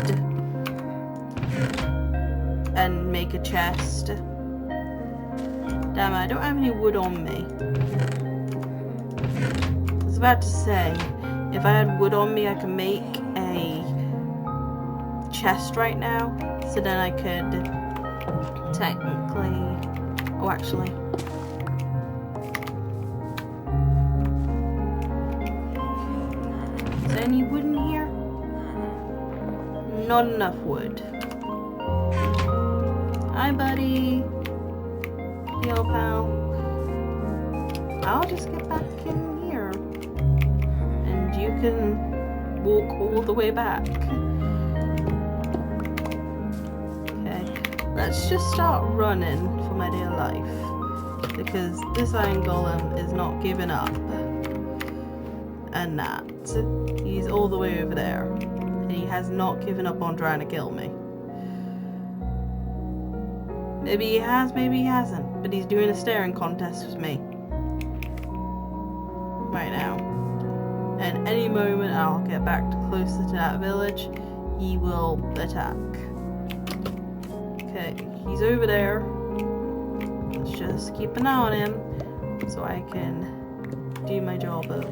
Speaker 1: and make a chest. Damn it, I don't have any wood on me. I was about to say, if I had wood on me, I could make a chest right now, so then I could technically... Oh, actually. Is there any wood in here? Not enough wood. Hi, buddy. Yo, pal. I'll just get back in here. And you can walk all the way back. Okay. Let's just start running for my dear life. Because this iron golem is not giving up. And that. He's all the way over there. And he has not given up on trying to kill me. Maybe he has, maybe he hasn't. But he's doing a staring contest with me. Right now. And any moment I'll get back closer to that village, he will attack. Okay, he's over there. Let's just keep an eye on him so I can do my job of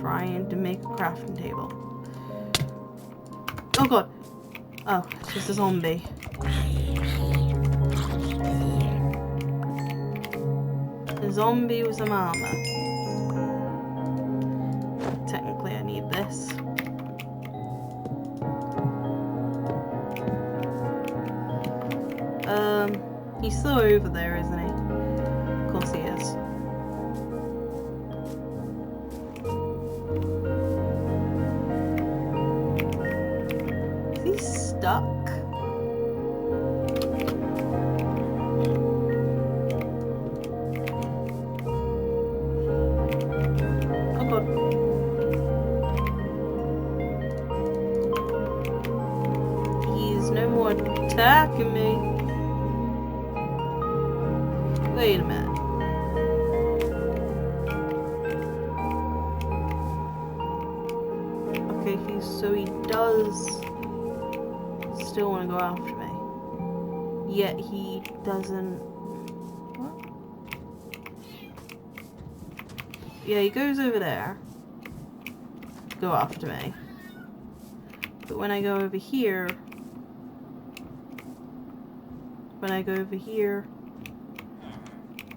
Speaker 1: trying to make a crafting table. Oh god! Oh, it's just a zombie. A zombie with some armor. Technically I need this. He's still over there, isn't he? Of course he is. Is he stuck? Wait a minute. Okay, so he does still want to go after me. Yet he doesn't... What? Yeah, he goes over there. Go after me. But when I go over here...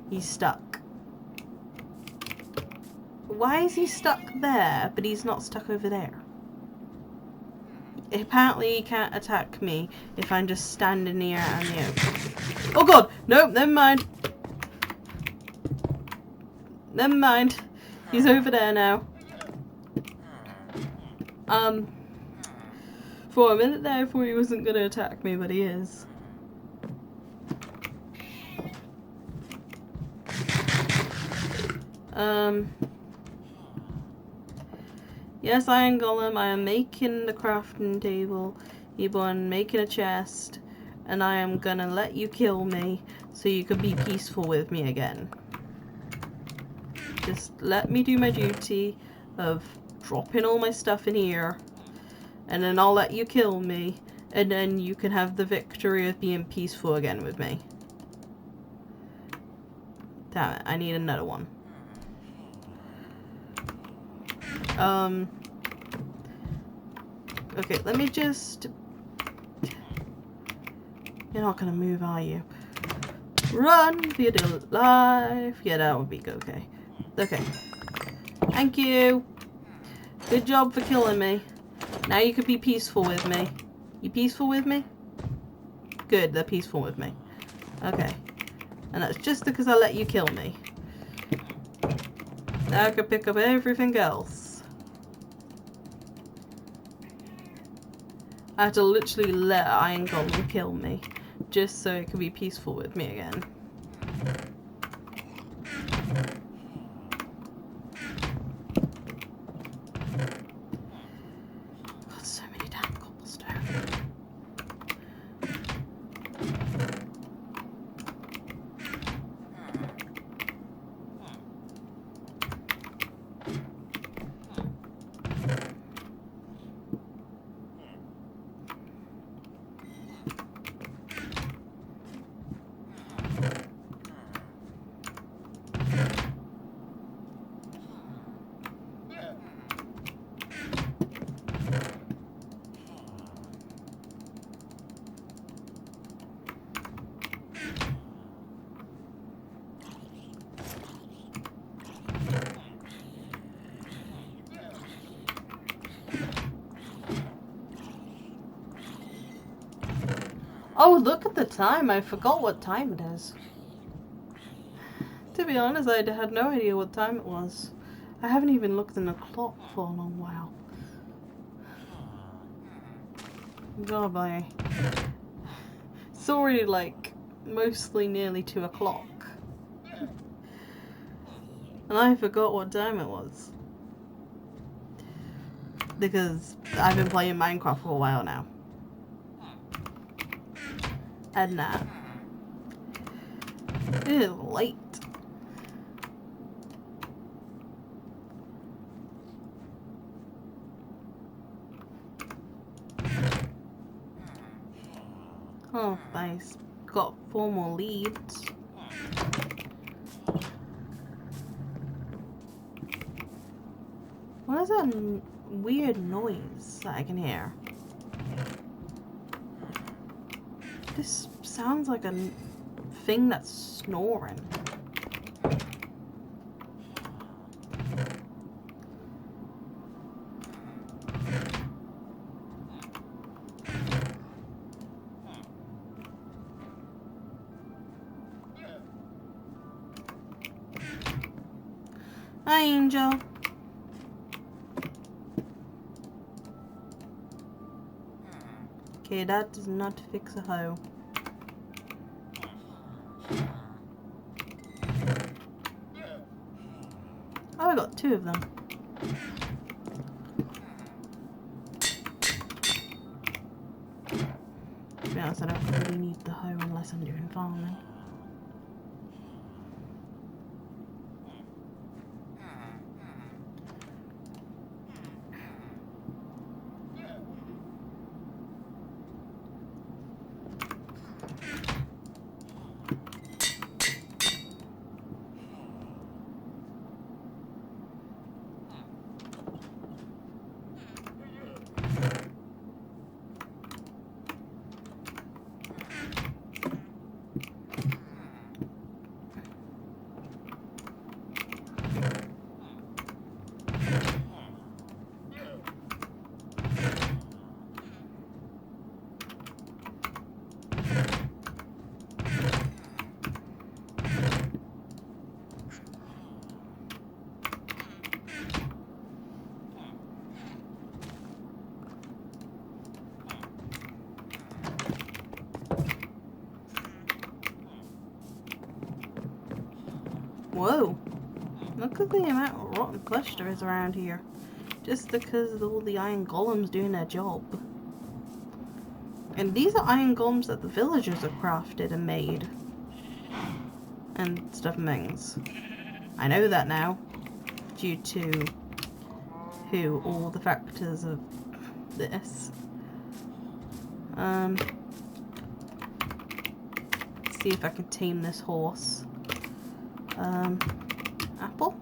Speaker 1: he's stuck. Why is he stuck there, but he's not stuck over there? Apparently he can't attack me if I'm just standing here out in the open. Oh god! Nope, never mind. Never mind. He's over there now. For a minute there I thought he wasn't gonna attack me, but he is. Yes, Iron Golem, I am making the crafting table. I'm making a chest. And I am gonna let you kill me so you can be peaceful with me again. Just let me do my duty of dropping all my stuff in here. And then I'll let you kill me. And then you can have the victory of being peaceful again with me. Damn it, I need another one. Okay, let me just... You're not gonna move, are you? Run for your dear life. Yeah, that would be okay. Okay. Thank you. Good job for killing me. Now you can be peaceful with me. You peaceful with me? Good, they're peaceful with me. Okay. And that's just because I let you kill me. Now I can pick up everything else. I have to literally let Iron Golem kill me. Just so it can be peaceful with me again. God, so many damn cobblestone. Oh, look at the time. I forgot what time it is. To be honest, I had no idea what time it was. I haven't even looked in the clock for a long while. God, it's already like mostly nearly 2 o'clock. And I forgot what time it was. Because I've been playing Minecraft for a while now. And nah. It is late. Oh, nice. Got 4 more leads. What is that weird noise that I can hear? This sounds like a thing that's snoring. Hi, Angel. Okay, that does not fix a hoe. Oh, I got 2 of them. To be honest, I don't really need the hoe unless I'm doing farming. Whoa. Look at the amount of rotten flesh there is around here. Just because of all the iron golems doing their job. And these are iron golems that the villagers have crafted and made. And stuff and things. I know that now. Due to all the factors of this. See if I can tame this horse. Apple?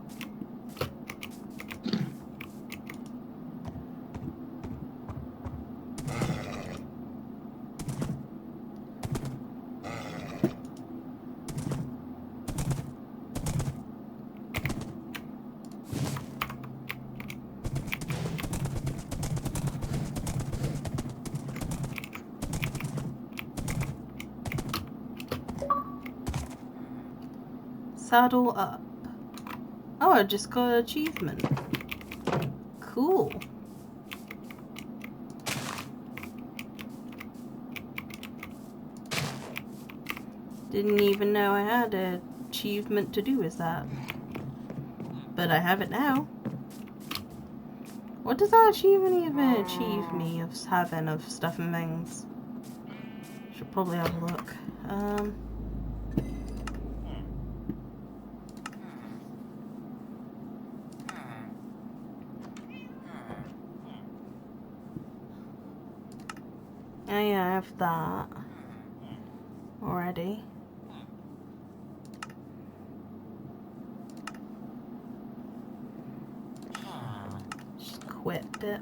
Speaker 1: Saddle up. Oh, I just got an achievement. Cool. Didn't even know I had an achievement to do with that. But I have it now. What does that achievement even achieve me of having of stuff and things? Should probably have a look. Oh yeah, I have that already. Just equipped it.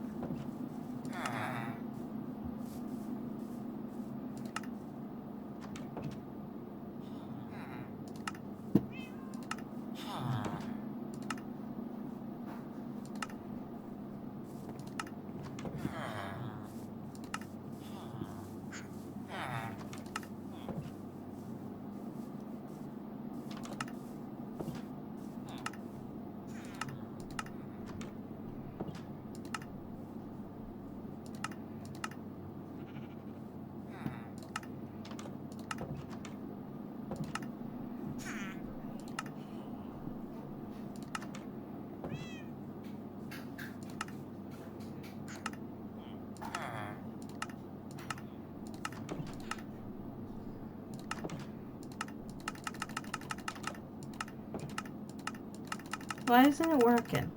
Speaker 1: Why isn't it working?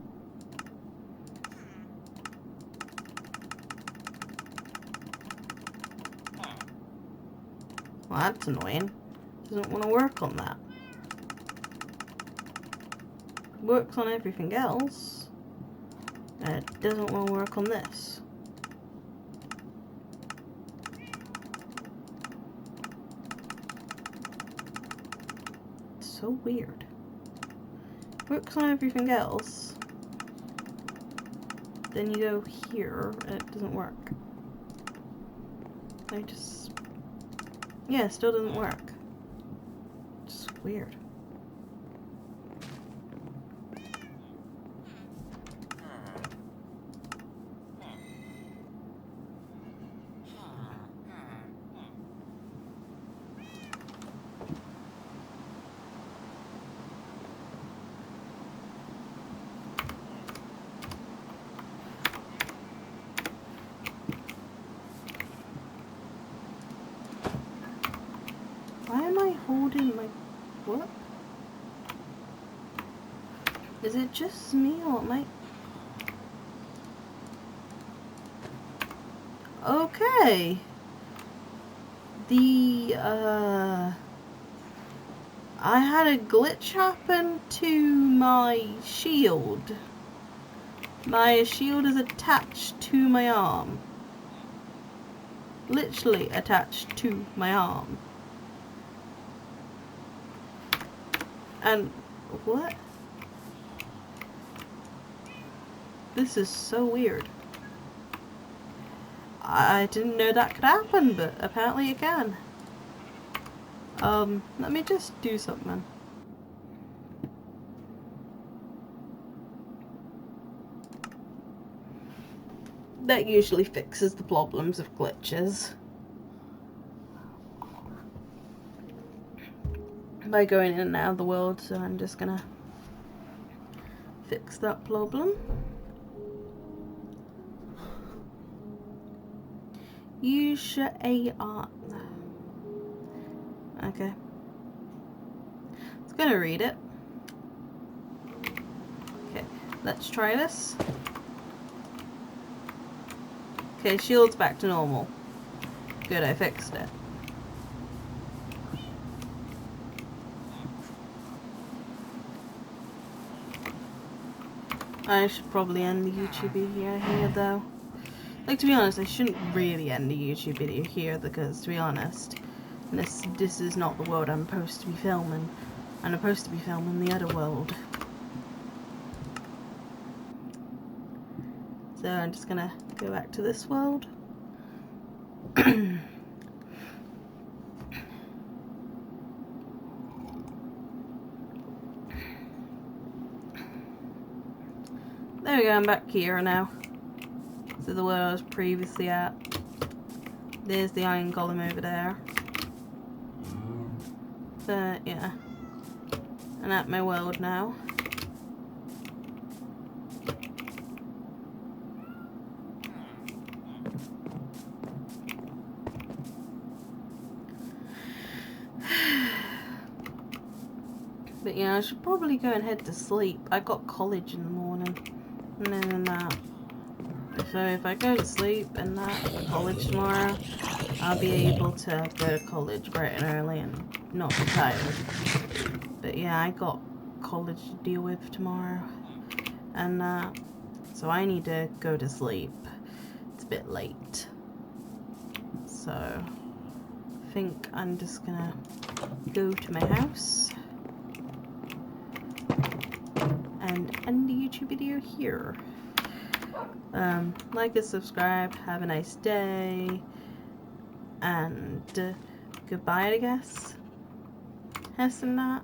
Speaker 1: Well, that's annoying. Doesn't want to work on that. Works on everything else. And it doesn't want to work on this. It's so weird. Works on everything else. Then you go here and it doesn't work. I just... yeah, it still doesn't work. Just weird. Why am I holding my... what? Is it just me or am I... okay. I had a glitch happen to my shield. My shield is attached to my arm. Literally attached to my arm. And what? This is so weird. I didn't know that could happen, but apparently it can. Let me just do something. That usually fixes the problems of glitches. by going in and out of the world, so I'm just gonna fix that problem. Use your AR. Okay. It's gonna read it. Okay, let's try this. Okay, shield's back to normal. Good, I fixed it. I should probably end the YouTube video here though. Like, to be honest, I shouldn't really end the YouTube video here because, to be honest, this is not the world I'm supposed to be filming. I'm supposed to be filming the other world. So I'm just gonna go back to this world. There we go, I'm back here now. This is the world I was previously at. There's the iron golem over there. But yeah. I'm at my world now. But yeah, I should probably go and head to sleep. I got college in the morning. And then that. So if I go to sleep and that college tomorrow, I'll be able to go to college bright and early and not be tired. But yeah, I got college to deal with tomorrow. And so I need to go to sleep. It's a bit late. So I think I'm just gonna go to my house and end the YouTube video here. Like and subscribe, have a nice day, and goodbye, I guess. Yes and that.